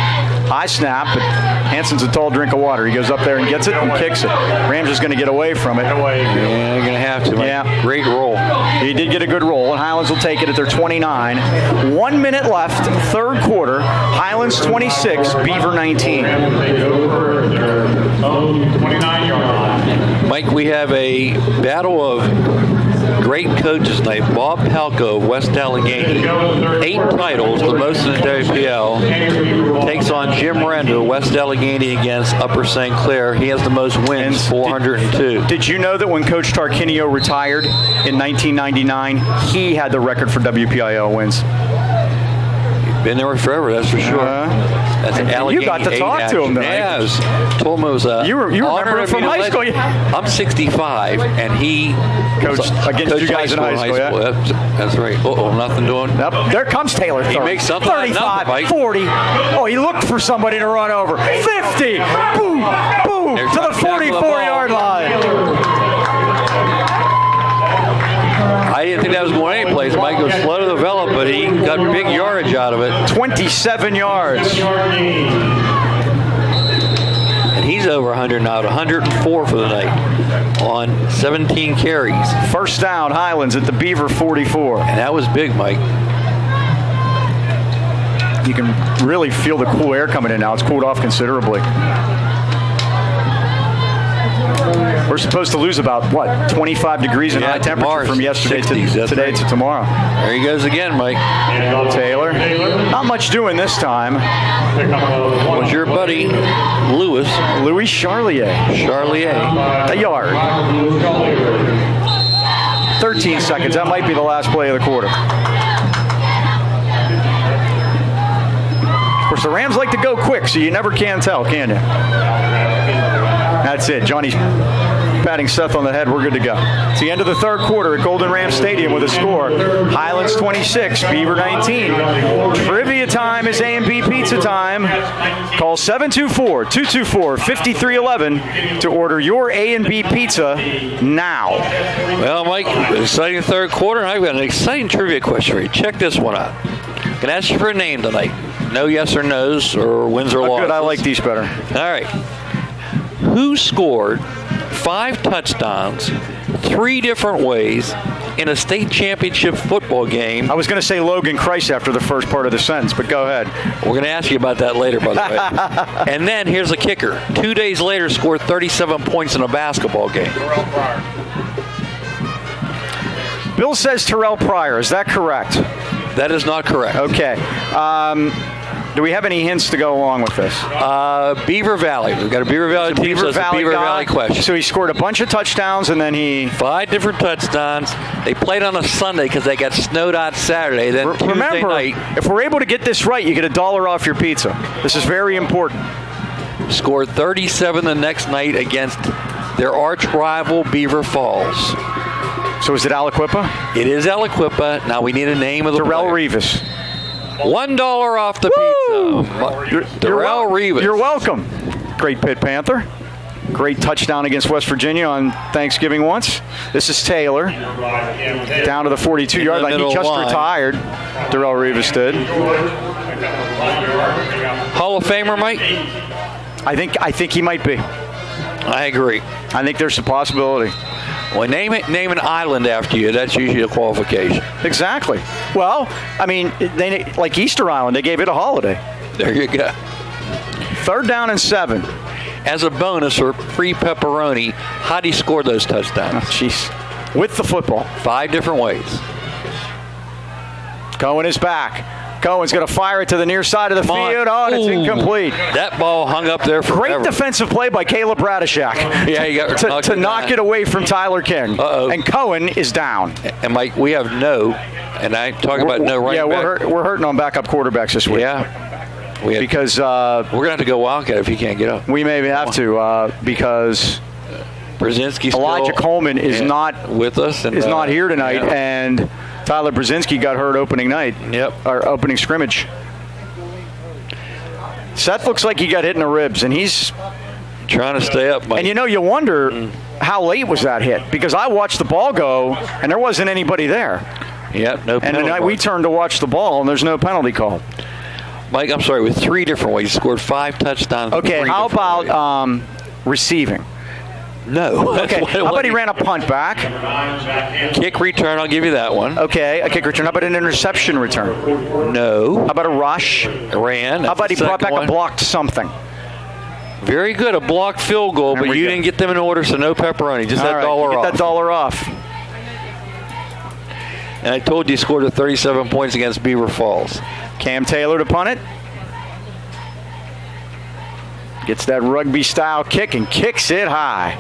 S1: High snap, but Hansen's a tall drink of water. He goes up there and gets it and kicks it. Rams is going to get away from it.
S2: Yeah, they're going to have to. Mike.
S1: Yeah.
S2: Great roll.
S1: He did get a good roll, and Highlands will take it at their 29. 1 minute left, third quarter. Highlands 26, Beaver 19.
S3: 29-yard line.
S2: Mike, we have a battle of great coaches tonight. Bob Palco of West Allegheny, 8 titles, the most in the WPL, takes on Jim Render, West Allegheny against Upper St. Clair. He has the most wins, 402.
S1: Did you know that when Coach Tarquinio retired in 1999, he had the record for WPIL wins?
S2: Been there forever, that's for sure. That's an
S1: and
S2: Allegheny
S1: you got to
S2: 8
S1: talk to him
S2: action.
S1: tonight.
S2: Yeah, I told him it was a
S1: You remember
S2: honor
S1: him
S2: of
S1: from
S2: me to
S1: high
S2: let-
S1: school, yeah.
S2: I'm 65, and he
S1: Coached against you guys in high school, yeah.
S2: That's right. Uh-oh, nothing doing.
S1: Yep. There comes Taylor.
S2: He makes something out of
S1: 35,
S2: nothing, Mike.
S1: 40. Oh, he looked for somebody to run over. 50. Boom, boom,
S2: They're
S1: to
S2: trying
S1: the
S2: to tackle the ball.
S1: 44-yard line.
S2: I didn't think that was going anyplace. Mike was slow to develop, but he got big yardage out of it.
S1: 27 yards.
S2: And he's over 100 now, 104 for the night on 17 carries.
S1: First down, Highlands at the Beaver 44.
S2: And that was big, Mike.
S1: You can really feel the cool air coming in now. It's cooled off considerably. We're supposed to lose about, 25 degrees in
S2: Yeah,
S1: high temperature
S2: tomorrow's
S1: from yesterday
S2: 60s,
S1: to
S2: that's
S1: today
S2: right.
S1: to tomorrow.
S2: There he goes again, Mike.
S1: Taylor. Not much doing this time.
S2: Was your buddy Louis
S1: Louis Charlier.
S2: Charlier.
S1: A yard. 13 seconds. That might be the last play of the quarter. Of course, the Rams like to go quick, so you never can tell, can you? That's it. Johnny's patting Seth on the head. We're good to go. It's the end of the third quarter at Golden Ram Stadium with a score. Highlands 26, Beaver 19. Trivia time is A&B Pizza time. Call 724-224-5311 to order your A&B Pizza now.
S2: Well, Mike, exciting third quarter, and I've got an exciting trivia question for you. Check this one out. I'm going to ask you for a name tonight. No yes or no's or wins or losses.
S1: Good, I like these better.
S2: All right. Who scored 5 touchdowns 3 different ways in a state championship football game?
S1: I was going to say Logan Christ after the first part of the sentence, but go ahead.
S2: We're going to ask you about that later, by the way. And then here's a kicker. 2 days later, scored 37 points in a basketball game.
S1: Bill says Terrell Pryor. Is that correct?
S2: That is not correct.
S1: Okay. Do we have any hints to go along with this?
S2: Beaver Valley. We've got a Beaver Valley team, so it's a Beaver Valley question.
S1: So he scored a bunch of touchdowns, and then he...
S2: 5 different touchdowns. They played on a Sunday because they got snowed out Saturday. Then Tuesday night,
S1: if we're able to get this right, you get $1 off your pizza. This is very important.
S2: scored 37 the next night against their arch rival, Beaver Falls.
S1: So is it Aliquippa?
S2: It is Aliquippa. Now we need a name of the
S1: Darrell
S2: player.
S1: Rivas.
S2: $1 off the pizza. Darrell Rivas.
S1: You're welcome. Great Pit Panther. Great touchdown against West Virginia on Thanksgiving once. This is Taylor. Down to the 42-yard line. He just retired. Darrell Rivas did.
S2: Hall of Famer, Mike?
S1: I think he might be.
S2: I agree.
S1: I think there's a possibility.
S2: Well, name an island after you. That's usually a qualification.
S1: Exactly. Well, I mean, they like Easter Island. They gave it a holiday.
S2: There you go.
S1: 3rd down and 7.
S2: As a bonus or free pepperoni, how do you score those touchdowns?
S1: Oh, jeez. With the football.
S2: 5 different ways.
S1: Cohen is back. Cohen's going to fire it to the near side of the field. Oh, and it's incomplete.
S2: That ball hung up there forever.
S1: Great defensive play by Caleb Radishak.
S2: Yeah, he got
S1: to knock it away from Tyler King.
S2: Uh-oh.
S1: And Cohen is down.
S2: And Mike, we have and I talk about no running back.
S1: We're hurting on backup quarterbacks this week.
S2: Yeah.
S1: Because
S2: we're going to have to go Wildcat if he can't get up.
S1: We maybe have to because
S2: Brzezinski
S1: Elijah Coleman is not
S2: with us. And,
S1: is not here tonight,
S2: yeah.
S1: and Tyler Brzezinski got hurt opening night.
S2: Yep.
S1: Or opening scrimmage. Seth looks like he got hit in the ribs, and he's
S2: trying to stay up, Mike.
S1: And you wonder how late was that hit, because I watched the ball go, and there wasn't anybody there.
S2: Yep, no penalty.
S1: And we turned to watch the ball, and there's no penalty called.
S2: Mike, I'm sorry, with 3 different ways. He scored 5 touchdowns.
S1: Okay, how about receiving?
S2: No.
S1: Okay, how about he ran a punt back?
S2: Kick return, I'll give you that one.
S1: Okay, a kick return. How about an interception return?
S2: No.
S1: How about a rush?
S2: Ran.
S1: How about he brought back a blocked something?
S2: Very good, a blocked field goal, but you didn't get them in order, so no pepperoni. Just that $1 off.
S1: Get that $1 off.
S2: And I told you he scored 37 points against Beaver Falls.
S1: Cam Taylor to punt it. Gets that rugby-style kick and kicks it high.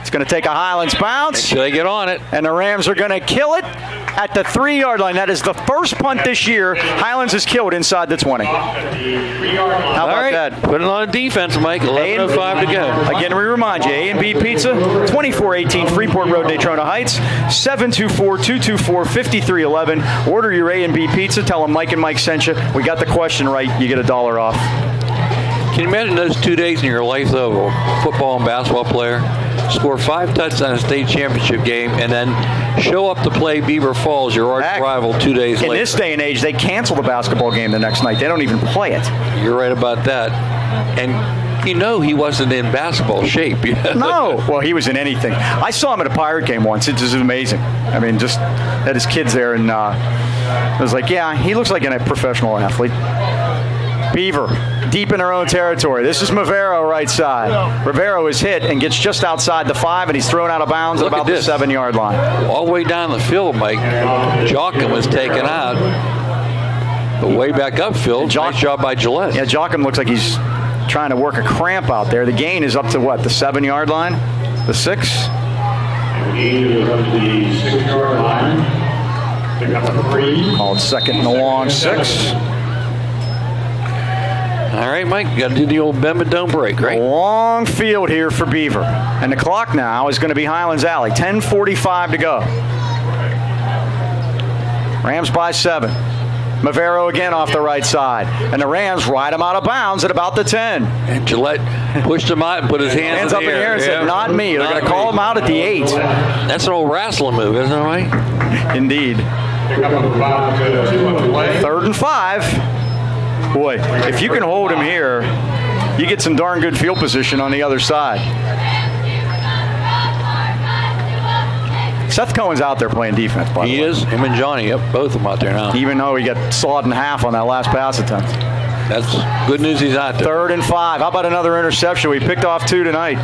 S1: It's going to take a Highlands bounce.
S2: Should they get on it?
S1: And the Rams are going to kill it at the 3-yard line. That is the first punt this year Highlands has killed inside the 20. How about that?
S2: Put it on defense, Mike. 11:05 to go.
S1: Again, we remind you, A&B Pizza, 2418 Freeport Road, Daytona Heights, 724-224-5311. Order your A&B Pizza. Tell them Mike and Mike sent you. We got the question right. You get $1 off.
S2: Can you imagine those 2 days in your life, though, of a football and basketball player? Score 5 touchdowns in a state championship game, and then show up to play Beaver Falls, your arch rival, 2 days later.
S1: In this day and age, they cancel the basketball game the next night. They don't even play it.
S2: You're right about that. And he wasn't in basketball shape.
S1: No. Well, he was in anything. I saw him at a Pirate game once. It was amazing. I mean, just had his kids there, and I was like, yeah, he looks like a professional athlete. Beaver, deep in their own territory. This is Mavero right side. Rivero is hit and gets just outside the 5, and he's thrown out of bounds at about the 7-yard line.
S2: All the way down the field, Mike. Jocham was taken out. But way back upfield, nice job by Gillette.
S1: Yeah, Jocham looks like he's trying to work a cramp out there. The gain is up to what, the 7-yard line? The 6?
S3: The gain is up to the 6-yard line. Pick up a 3.
S1: Called second and a long 6.
S2: All right, Mike, you got to do the old bend but don't break, right?
S1: Long field here for Beaver. And the clock now is going to be Highlands Alley. 10:45 to go. Rams by 7. Mavero again off the right side. And the Rams ride him out of bounds at about the 10.
S2: And Gillette pushed him out and put his hands
S1: up in the air and said, not me. They're going to call him out at the 8.
S2: That's an old wrestling move, isn't it, right?
S1: Indeed.
S3: Pick up about 2 on the play.
S1: 3rd and 5. Boy, if you can hold him here, you get some darn good field position on the other side. Seth Cohen's out there playing defense, by the way.
S2: He is. Him and Johnny, yep, both of them out there now.
S1: Even though he got sawed in half on that last pass attempt.
S2: That's good news he's out there.
S1: 3rd and 5. How about another interception? We picked off 2 tonight.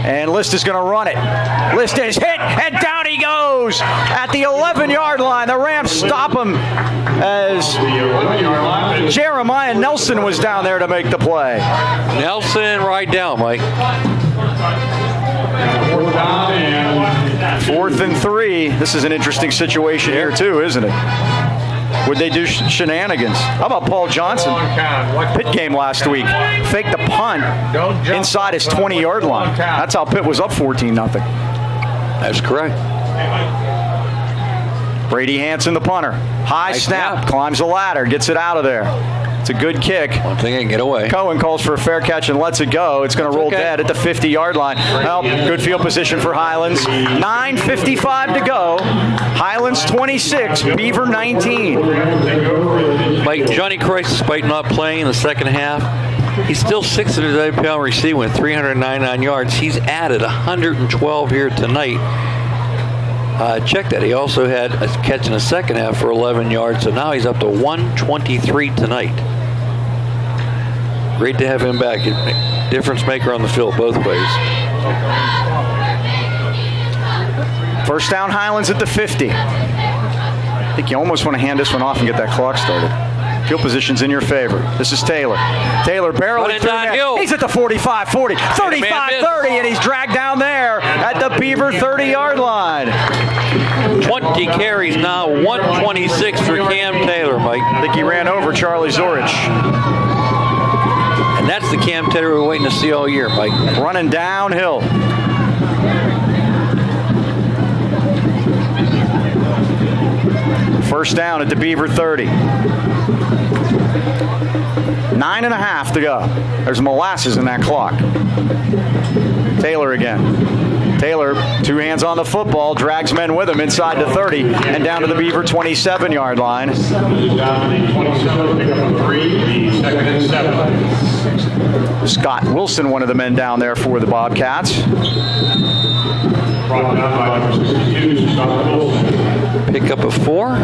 S1: And List is going to run it. List is hit, and down he goes at the 11-yard line. The Rams stop him as Jeremiah Nelson was down there to make the play.
S2: Nelson right down, Mike.
S1: 4th and 3. This is an interesting situation here, too, isn't it? Would they do shenanigans? How about Paul Johnson? Pitt game last week. Faked the punt inside his 20-yard line. That's how Pitt was up 14-0.
S2: That's correct.
S1: Brady Hansen, the punter. High snap, climbs the ladder, gets it out of there. It's a good kick.
S2: One thing I can get away.
S1: Cohen calls for a fair catch and lets it go. It's going to roll dead at the 50-yard line. Well, good field position for Highlands. 9:55 to go. Highlands 26, Beaver 19.
S2: Mike, Johnny Christ, despite not playing in the second half, he's still 6th in his IPL receiving with 399 yards. He's added 112 here tonight. Check that. He also had a catch in the second half for 11 yards, so now he's up to 123 tonight. Great to have him back. Difference maker on the field both ways.
S1: First down, Highlands at the 50. I think you almost want to hand this one off and get that clock started. Field position's in your favor. This is Taylor. Taylor barreling through there. He's at the 45, 40, 35, 30, and he's dragged down there at the Beaver 30-yard line.
S2: 20 carries now, 126 for Cam Taylor, Mike.
S1: I think he ran over Charlie Zorich.
S2: And that's the Cam Taylor we're waiting to see all year, Mike.
S1: Running downhill. First down at the Beaver 30. 9.5 to go. There's molasses in that clock. Taylor again. Taylor, 2 hands on the football, drags men with him inside the 30 and down to the Beaver 27-yard line. Scott Wilson, one of the men down there for the Bobcats.
S3: Brought down by number 62, Scott Wilson.
S2: Pick up a 4.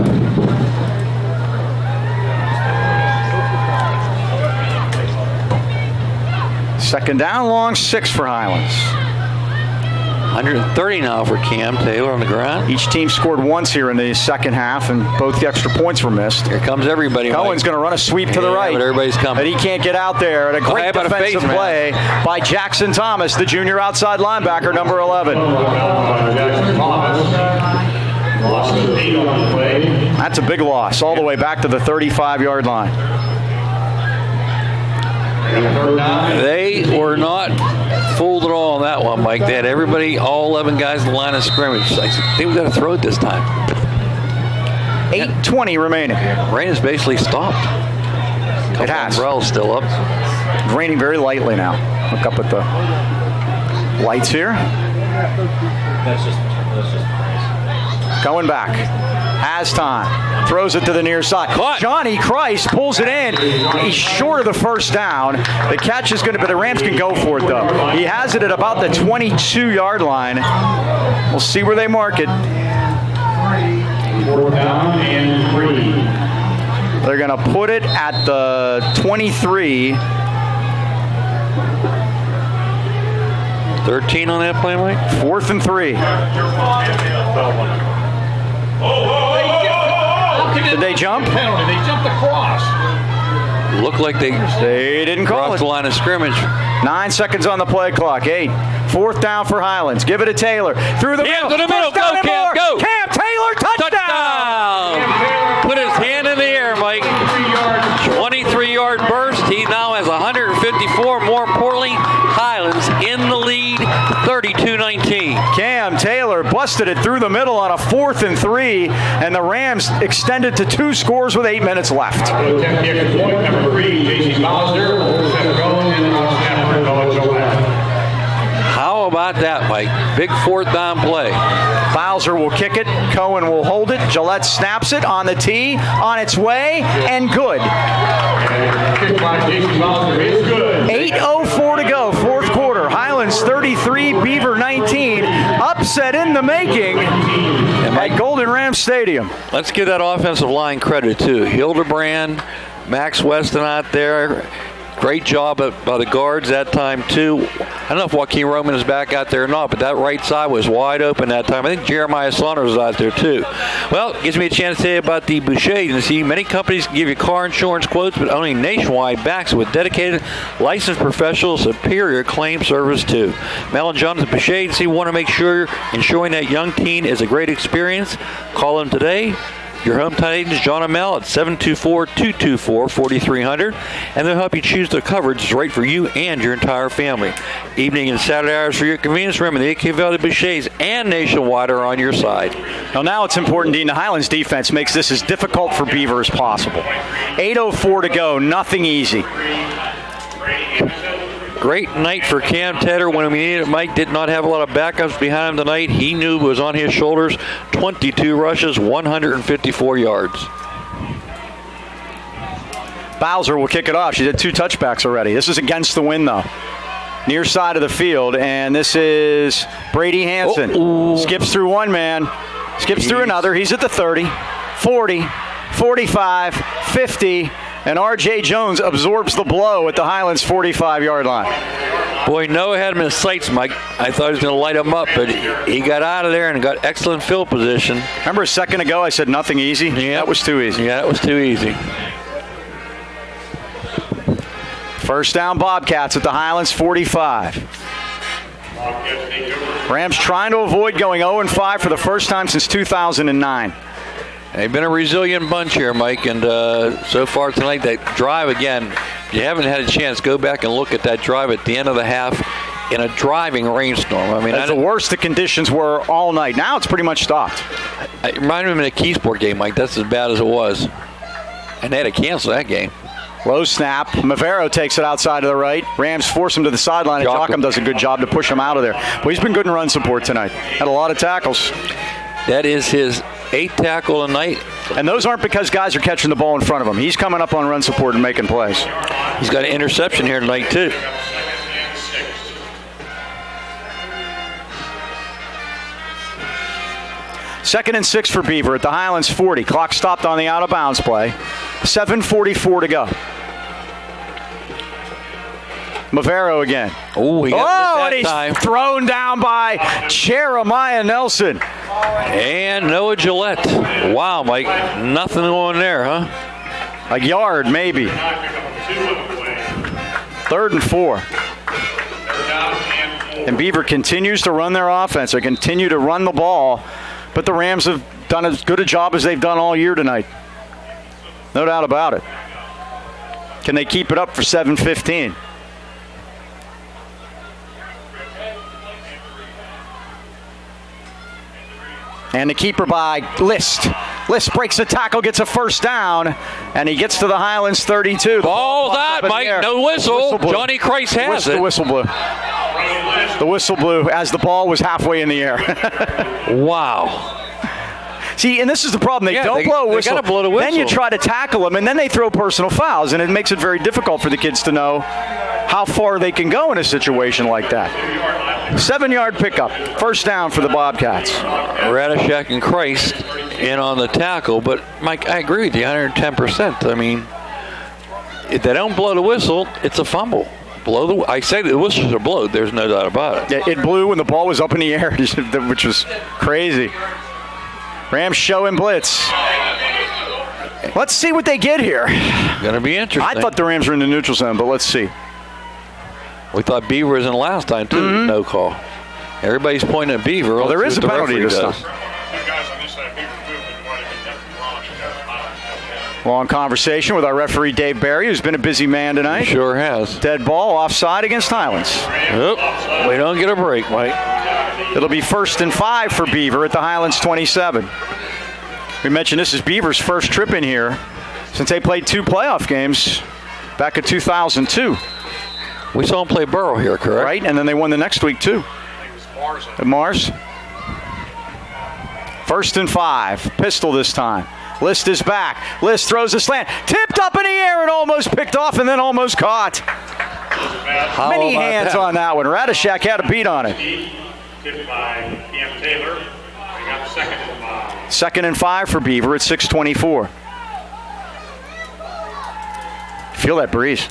S1: Second down, long 6 for Highlands.
S2: 130 now for Cam Taylor on the ground.
S1: Each team scored once here in the second half, and both the extra points were missed.
S2: Here comes everybody.
S1: Cohen's going to run a sweep to the right.
S2: But everybody's coming.
S1: But he can't get out there. And a great defensive play by Jackson Thomas, the junior outside linebacker, number 11. That's a big loss, all the way back to the 35-yard line.
S2: They were not fooled at all on that one, Mike. They had everybody, all 11 guys in the line of scrimmage. I think we got to throw it this time.
S1: 8:20 remaining.
S2: Rain has basically stopped.
S1: It has.
S2: Umbrellas still up.
S1: Raining very lightly now. Look up at the lights here. Going back. Has time. Throws it to the near side.
S2: Caught.
S1: Johnny Christ pulls it in. He's short of the first down. The catch is going to be, the Rams can go for it, though. He has it at about the 22-yard line. We'll see where they mark it.
S3: 4th down and 3.
S1: They're going to put it at the 23.
S2: 13 on that play, Mike?
S1: 4th and 3. Did they jump?
S3: Penalty. They jumped across.
S2: Looked like they
S1: didn't call
S2: crossed
S1: it.
S2: the line of scrimmage.
S1: 9 seconds on the play clock. 8. 4th down for Highlands. Give it to Taylor. Through the middle.
S2: To the middle. Go, Cam. Go.
S1: Cam Taylor, touchdown.
S2: Put his hand in the air, Mike. 23-yard burst. He now has 154. More importantly, Highlands in the lead, 32-19.
S1: Cam Taylor busted it through the middle on a 4th and 3, and the Rams extended to 2 scores with 8 minutes left.
S3: Number 3, J.C. Bowser, Seth Cohen, and Stanford College Ohio.
S2: How about that, Mike? Big 4th down play.
S1: Bowser will kick it. Cohen will hold it. Gillette snaps it on the tee, on its way, and good.
S3: Kick by J.C. Bowser is good.
S1: 8:04 to go, 4th quarter. Highlands 33, Beaver 19. Upset in the making at Golden Ram Stadium.
S2: Let's give that offensive line credit, too. Hildebrand, Max Weston out there. Great job by the guards that time, too. I don't know if Joaquin Roman is back out there or not, but that right side was wide open that time. I think Jeremiah Saunders was out there, too. Well, it gives me a chance to tell you about the Boucher Agency. Many companies can give you car insurance quotes, but only Nationwide backs it with dedicated, licensed professionals, superior claim service, too. Mel and John at the Boucher Agency want to make sure ensuring that young teen is a great experience. Call them today. Your hometown agents, John and Mel, at 724-224-4300, and they'll help you choose the coverage that's right for you and your entire family. Evening and Saturday hours for your convenience. Remember, the AK Valley Bouchers and Nationwide are on your side.
S1: Well, now it's important, Dean. The Highlands defense makes this as difficult for Beaver as possible. 8:04 to go. Nothing easy.
S2: Great night for Cam Tedder when we needed it. Mike did not have a lot of backups behind him tonight. He knew it was on his shoulders. 22 rushes, 154 yards.
S1: Bowser will kick it off. She did 2 touchbacks already. This is against the wind, though. Near side of the field, and this is Brady Hansen. Skips through one man, skips through another. He's at the 30, 40, 45, 50. And R.J. Jones absorbs the blow at the Highlands 45-yard line.
S2: Boy, Noah had him in his sights, Mike. I thought he was going to light him up, but he got out of there and got excellent field position.
S1: Remember a second ago I said nothing easy?
S2: Yeah.
S1: That was too easy.
S2: Yeah, that was too easy.
S1: First down Bobcats at the Highlands 45. Rams trying to avoid going 0-5 for the first time since 2009.
S2: They've been a resilient bunch here, Mike, and so far tonight, that drive again, if you haven't had a chance, go back and look at that drive at the end of the half in a driving rainstorm. I mean,
S1: that's the worst the conditions were all night. Now it's pretty much stopped.
S2: It reminded me of the Keysport game, Mike. That's as bad as it was. And they had to cancel that game.
S1: Low snap. Mavero takes it outside to the right. Rams force him to the sideline, and Jochum does a good job to push him out of there. But he's been good in run support tonight. Had a lot of tackles.
S2: That is his 8th tackle tonight.
S1: And those aren't because guys are catching the ball in front of him. He's coming up on run support and making plays.
S2: He's got an interception here tonight, too.
S1: Second and 6 for Beaver at the Highlands 40. Clock stopped on the out-of-bounds play. 7:44 to go. Mavero again.
S2: Oh, he got
S1: and he's
S2: time.
S1: Thrown down by Jeremiah Nelson.
S2: And Noah Gillette. Wow, Mike. Nothing on there, huh?
S1: A yard, maybe. 3rd and 4. And Beaver continues to run their offense. They continue to run the ball. But the Rams have done as good a job as they've done all year tonight. No doubt about it. Can they keep it up for 7:15? And the keeper by List. List breaks the tackle, gets a first down, and he gets to the Highlands 32.
S2: Oh, that, Mike. No whistle. Johnny Christ has it.
S1: The whistle blew. The whistle blew as the ball was halfway in the air.
S2: Wow.
S1: See, and this is the problem. They don't blow a whistle.
S2: They gotta blow the whistle.
S1: Then you try to tackle them, and then they throw personal fouls, and it makes it very difficult for the kids to know how far they can go in a situation like that. 7-yard pickup. First down for the Bobcats.
S2: Radishak and Christ in on the tackle, but Mike, I agree with you 110%. I mean, if they don't blow the whistle, it's a fumble. I say the whistle should have blown. There's no doubt about it.
S1: It blew when the ball was up in the air, which was crazy. Rams show and blitz. Let's see what they get here.
S2: Going to be interesting.
S1: I thought the Rams were in the neutral zone, but let's see.
S2: We thought Beaver was in last time, too. Mm-hmm. No call. Everybody's pointing at Beaver.
S1: Well, there is a penalty this time. Long conversation with our referee, Dave Barry, who's been a busy man tonight.
S2: He sure has.
S1: Dead ball, offside against Highlands.
S2: Yep. We don't get a break, Mike.
S1: It'll be 1st and 5 for Beaver at the Highlands 27. We mentioned this is Beaver's first trip in here since they played 2 playoff games back in 2002.
S2: We saw them play Burrow here, correct?
S1: Right, and then they won the next week, too. At Mars. 1st and 5. Pistol this time. List is back. List throws a slant. Tipped up in the air and almost picked off and then almost caught. Many hands on that one. Radishak had a beat on it.
S3: Tipped by Cam Taylor. We got 2nd and 5.
S1: 2nd and 5 for Beaver at 6:24. Feel that breeze.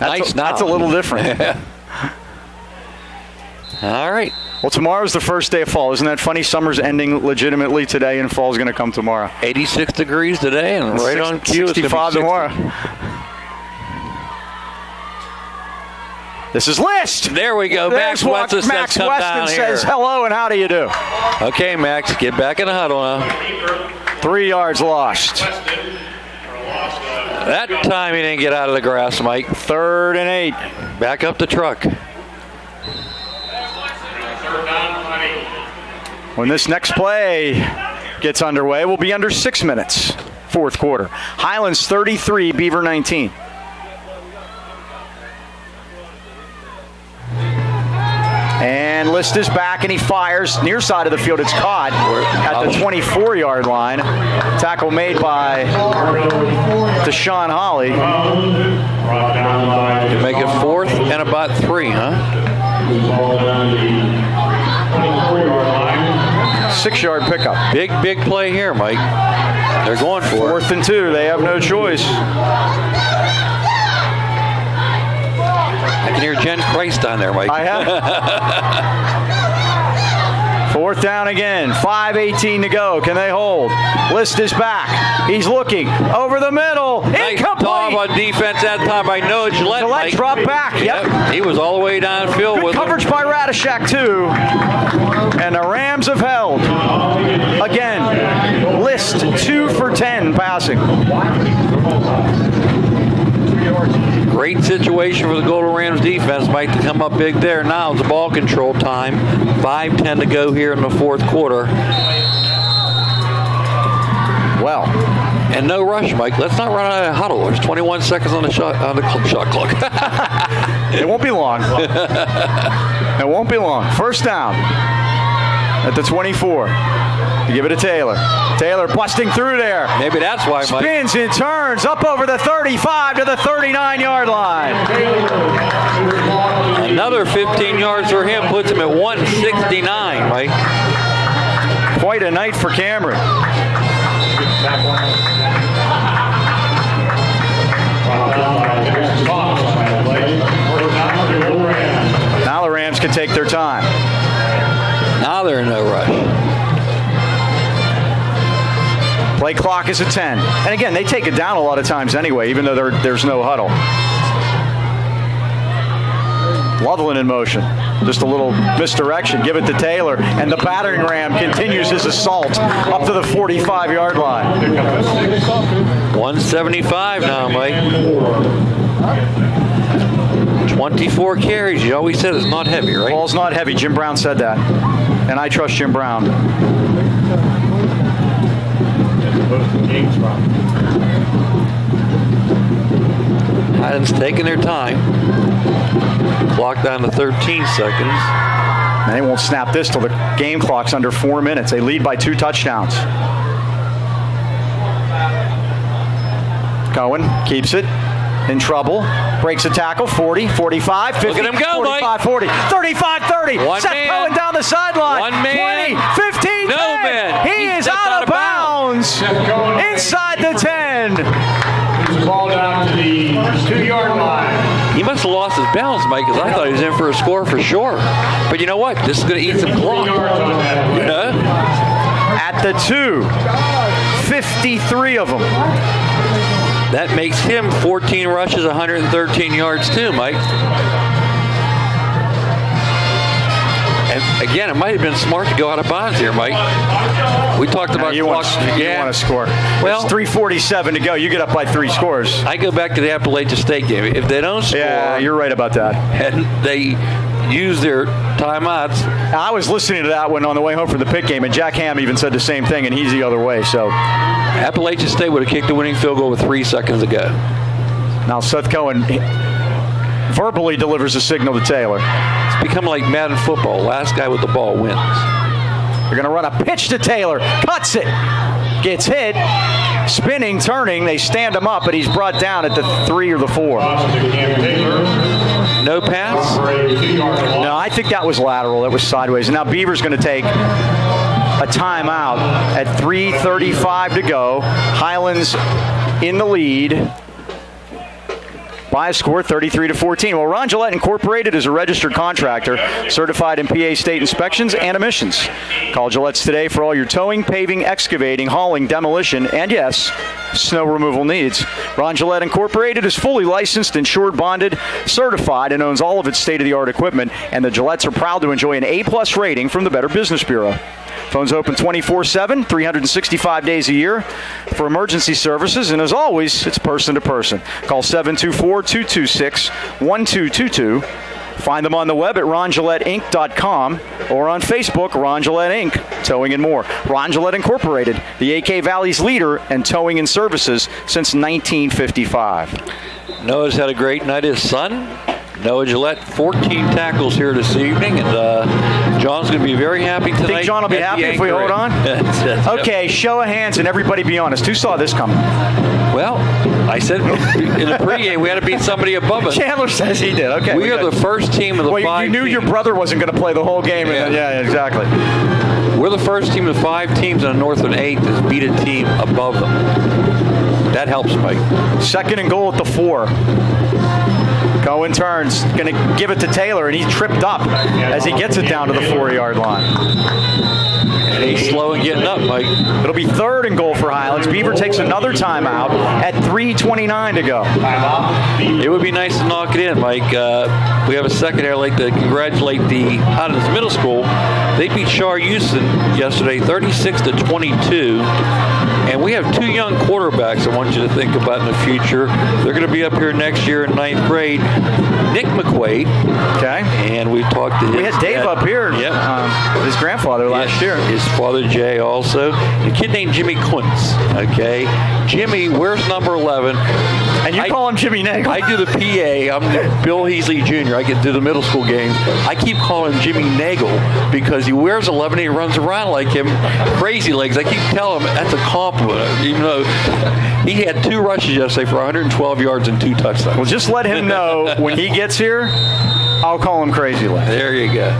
S2: nice now.
S1: That's a little different.
S2: All right.
S1: Well, tomorrow's the first day of fall. Isn't that funny? Summer's ending legitimately today, and fall's going to come tomorrow.
S2: 86 degrees today, and right on cue.
S1: 65 tomorrow. This is List.
S2: There we go. Max Weston
S1: says hello, and how do you do?
S2: Okay, Max, get back in the huddle now.
S1: 3 yards lost.
S2: That time he didn't get out of the grass, Mike.
S1: 3rd and 8.
S2: Back up the truck.
S1: When this next play gets underway, we'll be under 6 minutes, 4th quarter. Highlands 33, Beaver 19. And List is back, and he fires near side of the field. It's caught at the 24-yard line. Tackle made by Deshaun Holly.
S2: You make it 4th and about 3, huh?
S1: 6-yard pickup.
S2: Big play here, Mike. They're going for it.
S1: 4th and 2. They have no choice.
S2: I can hear Jen Christ on there, Mike.
S1: I have. 4th down again. 5:18 to go. Can they hold? List is back. He's looking over the middle.
S2: Nice
S1: Incomplete.
S2: job on defense that time by Noah Gillette.
S1: Gillette dropped back. Yep.
S2: He was all the way downfield
S1: Good
S2: with
S1: coverage by Radishak, too. And the Rams have held. Again, List 2 for 10 passing.
S2: Great situation for the Golden Rams defense, Mike, to come up big there. Now it's ball control time. 5:10 to go here in the 4th quarter.
S1: Well.
S2: And no rush, Mike. Let's not run out of huddle. There's 21 seconds on the shot clock.
S1: It won't be long. It won't be long. 1st down at the 24. You give it to Taylor. Taylor busting through there.
S2: Maybe that's why, Mike.
S1: Spins and turns up over the 35 to the 39-yard line.
S2: Another 15 yards for him puts him at 169, Mike.
S1: Quite a night for Cameron. Now the Rams can take their time.
S2: Now they're in no rush.
S1: Play clock is at 10. And again, they take it down a lot of times anyway, even though there's no huddle. Loveland in motion. Just a little misdirection. Give it to Taylor. And the battering ram continues his assault up to the 45-yard line.
S2: 175 now, Mike. 24 carries. You always said it's not heavy, right?
S1: Ball's not heavy. Jim Brown said that. And I trust Jim Brown.
S2: Highlands taking their time. Clock down to 13 seconds.
S1: And they won't snap this till the game clock's under 4 minutes. They lead by 2 touchdowns. Cohen keeps it. In trouble. Breaks a tackle. 40, 45, 50,
S2: Look at him go,
S1: 45,
S2: Mike.
S1: 40, 35, 30.
S2: One
S1: Seth
S2: man.
S1: Cohen down the sideline.
S2: 1 man.
S1: 20, 15,
S2: No
S1: 10.
S2: man.
S1: He is out of bounds. Inside the 10.
S3: It's ball down to the 2-yard line.
S2: He must have lost his balance, Mike, because I thought he was in for a score for sure. But you know what? This is going to eat some clock. Yeah?
S1: At the 2. 53 of them.
S2: That makes him 14 rushes, 113 yards too, Mike. And again, it might have been smart to go out of bounds here, Mike. We talked about
S1: You want to score.
S2: Well,
S1: it's 3:47 to go. You get up by 3 scores.
S2: I go back to the Appalachian State game. If they don't score,
S1: Yeah, you're right about that.
S2: and they use their timeouts.
S1: I was listening to that one on the way home from the Pitt game, and Jack Ham even said the same thing, and he's the other way. So
S2: Appalachian State would have kicked the winning field goal with 3 seconds to go.
S1: now Seth Cohen verbally delivers a signal to Taylor.
S2: It's become like Madden football. Last guy with the ball wins.
S1: They're going to run a pitch to Taylor. Cuts it. Gets hit. Spinning, turning. They stand him up, but he's brought down at the 3 or the 4.
S2: No pass?
S1: No, I think that was lateral. That was sideways. And now Beaver's going to take a timeout at 3:35 to go. Highlands in the lead. by a score 33-14. Well, Ron Gillette Incorporated is a registered contractor certified in PA state inspections and emissions. Call Gillette's today for all your towing, paving, excavating, hauling, demolition, and yes, snow removal needs. Ron Gillette Incorporated is fully licensed, insured, bonded, certified, and owns all of its state-of-the-art equipment, and the Gillettes are proud to enjoy an A-plus rating from the Better Business Bureau. Phone's open 24/7, 365 days a year for emergency services, and as always, it's person to person. Call 724-226-1222. Find them on the web at RonGilletteInc.com or on Facebook, Ron Gillette Inc., Towing and More. Ron Gillette Incorporated, the AK Valley's leader in towing and services since 1955.
S2: Noah's had a great night. His son, Noah Gillette, 14 tackles here this evening, and John's going to be very happy tonight.
S1: Think John will be happy if we hold on? Okay, show of hands and everybody be honest. Who saw this coming?
S2: Well, I said in the pregame we had to beat somebody above us.
S1: Chandler says he did. Okay.
S2: We are the first team of the
S1: well,
S2: 5
S1: you knew
S2: teams.
S1: your brother wasn't going to play the whole game.
S2: Yeah.
S1: Yeah, exactly.
S2: We're the first team of 5 teams in the Northland 8 that's beat a team above them. That helps, Mike.
S1: 2nd and goal at the 4. Cohen turns, going to give it to Taylor, and he's tripped up as he gets it down to the 4-yard line.
S2: And he's slow in getting up, Mike.
S1: It'll be 3rd and goal for Highlands. Beaver takes another timeout at 3:29 to go.
S2: It would be nice to knock it in, Mike. We have a second here. I'd like to congratulate the Highlands Middle School. They beat Shar Houston yesterday 36-22. And we have 2 young quarterbacks I want you to think about in the future. They're going to be up here next year in 9th grade. Nick McQuaid.
S1: Okay.
S2: And we talked to him.
S1: We had Dave up here.
S2: Yep.
S1: His grandfather last year.
S2: His father, Jay, also. A kid named Jimmy Kuntz. Okay. Jimmy, where's number 11?
S1: And you call him Jimmy Nagel.
S2: I do the PA. I'm Bill Heasley Jr. I get to the middle school games. I keep calling him Jimmy Nagel because he wears 11 and he runs around like him. Crazy legs. I keep telling him that's a compliment. Even though he had 2 rushes yesterday for 112 yards and 2 touchdowns.
S1: Well, just let him know when he gets here, I'll call him Crazy Legs.
S2: There you go.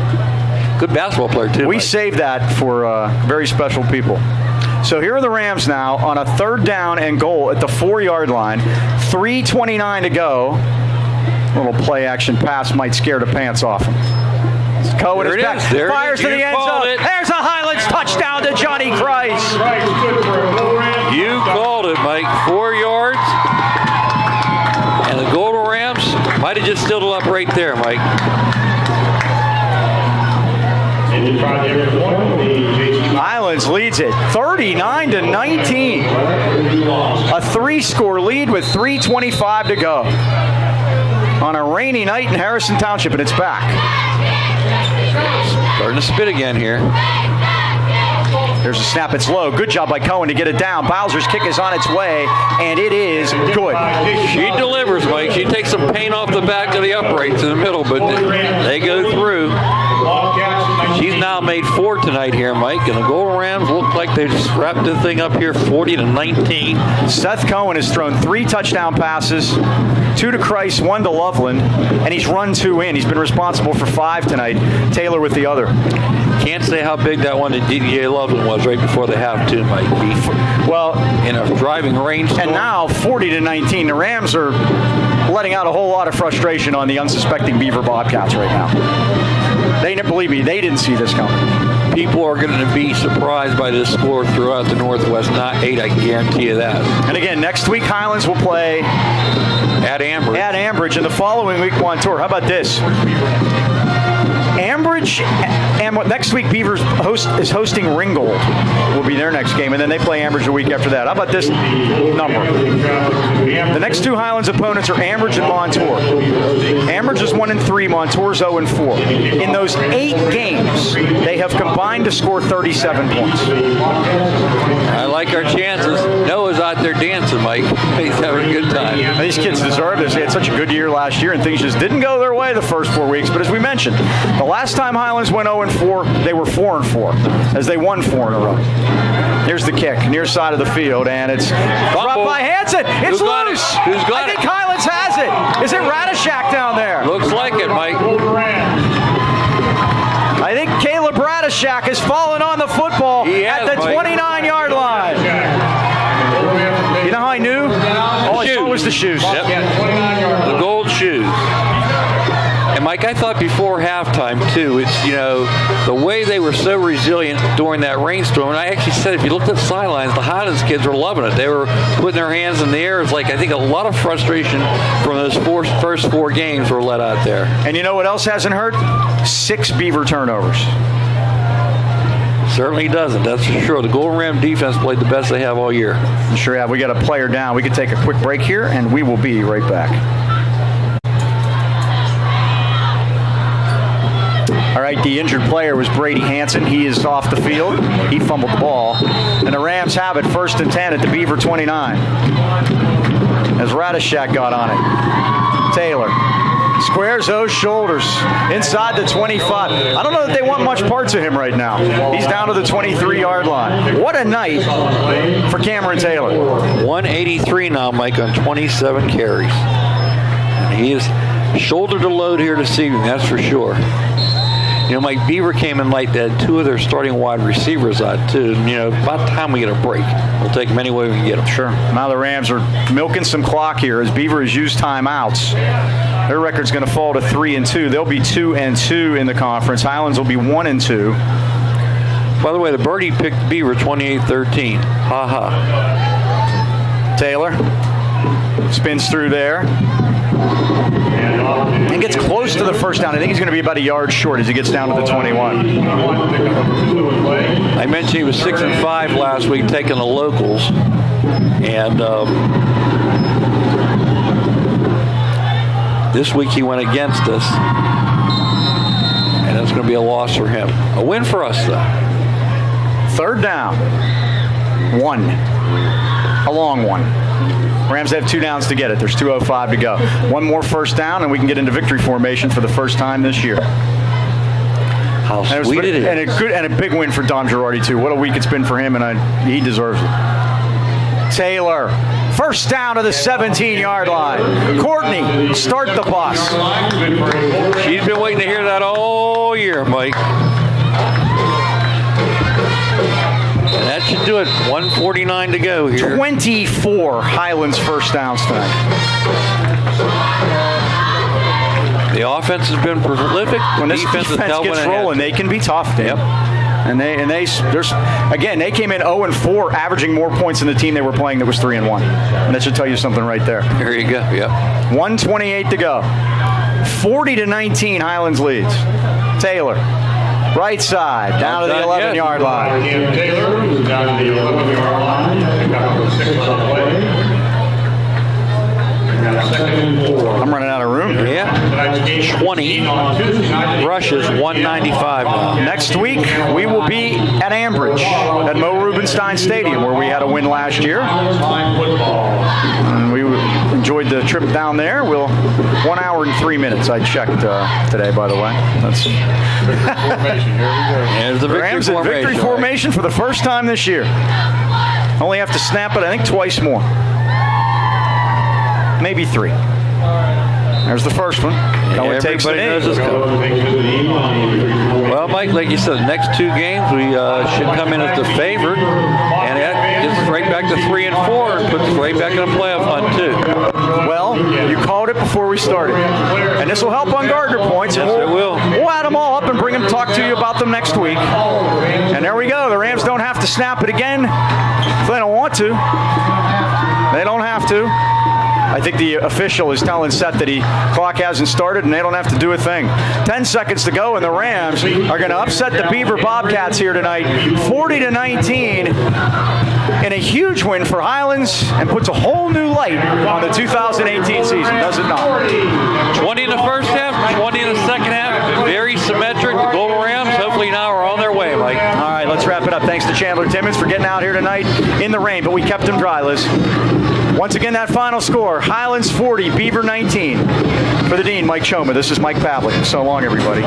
S2: Good basketball player, too.
S1: We
S2: Mike.
S1: saved that for very special people. So here are the Rams now on a 3rd down and goal at the 4-yard line. 3:29 to go. A little play action pass might scare the pants off him. Cohen is back. Fires to the end zone. There's a Highlands touchdown to Johnny Christ.
S2: You called it, Mike. 4 yards. And the Golden Rams might have just stood it up right there, Mike.
S1: Highlands leads it 39-19. A 3-score lead with 3:25 to go. On a rainy night in Harrison Township, and it's back.
S2: Starting to spit again here.
S1: There's a snap. It's low. Good job by Cohen to get it down. Bowser's kick is on its way, and it is good.
S2: She delivers, Mike. She takes some paint off the back of the uprights in the middle, but they go through. She's now made 4 tonight here, Mike, and the Golden Rams look like they just wrapped the thing up here 40-19.
S1: Seth Cohen has thrown 3 touchdown passes, 2 to Christ, 1 to Loveland, and he's run 2 in. He's been responsible for 5 tonight. Taylor with the other.
S2: Can't say how big that one to DJ Loveland was right before the half, too, Mike.
S1: Well,
S2: in a driving range.
S1: And now 40-19. The Rams are letting out a whole lot of frustration on the unsuspecting Beaver Bobcats right now. They didn't believe me. They didn't see this coming.
S2: People are going to be surprised by this score throughout the Northwest. Not 8, I can guarantee you that.
S1: And again, next week Highlands will play
S2: at
S1: Ambridge, and the following week Montour. How about this? Ambridge, and next week Beaver is hosting Ringgold. Will be their next game, and then they play Ambridge a week after that. How about this number? The next 2 Highlands opponents are Ambridge and Montour. Ambridge is 1-3, Montour's 0-4. In those 8 games, they have combined to score 37 points.
S2: I like our chances. Noah's out there dancing, Mike. He's having a good time.
S1: These kids deserve this. They had such a good year last year, and things just didn't go their way the first 4 weeks. But as we mentioned, the last time Highlands went 0-4, they were 4-4, as they won 4 in a row. Here's the kick, near side of the field, and it's dropped by Hansen. It's loose.
S2: Who's got
S1: it? I think Highlands has it. Is it Radishak down there?
S2: Looks like it, Mike.
S1: I think Caleb Radishak has fallen on the football at the 29-yard line. You know how I knew? All I saw was the shoes.
S2: Yep. The And Mike, I thought before halftime too, it's, the way they were so resilient during that rainstorm. And I actually said, if you looked at the sidelines, the Highlands kids were loving it. They were putting their hands in the air. It's like, I think a lot of frustration from those first 4 games were let out there.
S1: And you know what else hasn't hurt? 6 Beaver turnovers.
S2: Certainly doesn't, that's for sure. The Golden Ram defense played the best they have all year.
S1: Sure have. We got a player down. We could take a quick break here, and we will be right back. All right, the injured player was Brady Hansen. He is off the field. He fumbled the ball. And the Rams have it 1st and 10 at the Beaver 29. As Radishak got on it. Taylor squares those shoulders inside the 25. I don't know that they want much parts of him right now. He's down to the 23-yard line. What a night for Cameron Taylor.
S2: 183 now, Mike, on 27 carries. And he is shoulder to load here this evening, that's for sure. Mike, Beaver came in late. They had 2 of their starting wide receivers out, too. About time we get a break. We'll take them any way we can get them.
S1: Sure. Now the Rams are milking some clock here as Beaver has used timeouts. Their record's going to fall to 3-2. They'll be 2-2 in the conference. Highlands will be 1-2.
S2: By the way, the birdie picked Beaver 28-13. Ha ha.
S1: Taylor spins through there. And gets close to the first down. I think he's going to be about a yard short as he gets down to the 21.
S2: I mentioned he was 6-5 last week taking the locals. And this week he went against us. And it's going to be a loss for him. A win for us, though.
S1: 3rd down. 1. A long one. Rams have 2 downs to get it. There's 2:05 to go. 1 more first down, and we can get into victory formation for the first time this year.
S2: How sweet it is.
S1: And a big win for Dom Girardi, too. What a week it's been for him, and he deserves it. Taylor, first down to the 17-yard line. Courtney, start the bus.
S2: She's been waiting to hear that all year, Mike. And that should do it. 1:49 to go here.
S1: 24 Highlands first downs tonight.
S2: The offense has been prolific.
S1: When this defense gets rolling, they can be tough, Dave.
S2: Yep.
S1: And they came in 0-4, averaging more points than the team they were playing that was 3-1. And that should tell you something right there.
S2: There you go. Yep.
S1: 1:28 to go. 40-19 Highlands leads. Taylor. Right side, down to the 11-yard line.
S3: Taylor is down to the 11-yard line. Pick up a 6-yard play.
S1: I'm running out of room here.
S2: Yeah. 20 rushes, 195 now.
S1: Next week, we will be at Ambridge at Mo Rubenstein Stadium, where we had a win last year. And we enjoyed the trip down there. 1 hour and 3 minutes. I checked today, by the way. That's
S2: There's the
S1: Rams in victory formation for the first time this year. Only have to snap it, I think, twice more. Maybe 3. There's the first one.
S2: Everybody knows it's coming. Well, Mike, like you said, the next 2 games we should come in as the favorite, and that gets us right back to 3-4 and puts us right back in the playoff hunt too.
S1: Well, you called it before we started, and this will help on Gardner points.
S2: Yes, it will.
S1: We'll add them all up and bring them, talk to you about them next week. And there we go. The Rams don't have to snap it again if they don't want to. They don't have to. I think the official is telling Seth that clock hasn't started and they don't have to do a thing. 10 seconds to go, and the Rams are going to upset the Beaver Bobcats here tonight, 40-19, in a huge win for Highlands, and puts a whole new light on the 2018 season, does it not?
S2: 20 in the first half, 20 in the second half. Very symmetric. The Golden Rams hopefully now are on their way, Mike.
S1: All right, let's wrap it up. Thanks to Chandler Timmons for getting out here tonight in the rain, but we kept him dry, Liz. Once again, that final score, Highlands 40, Beaver 19. For the Dean, Mike Choma, this is Mike Pavlik. So long, everybody.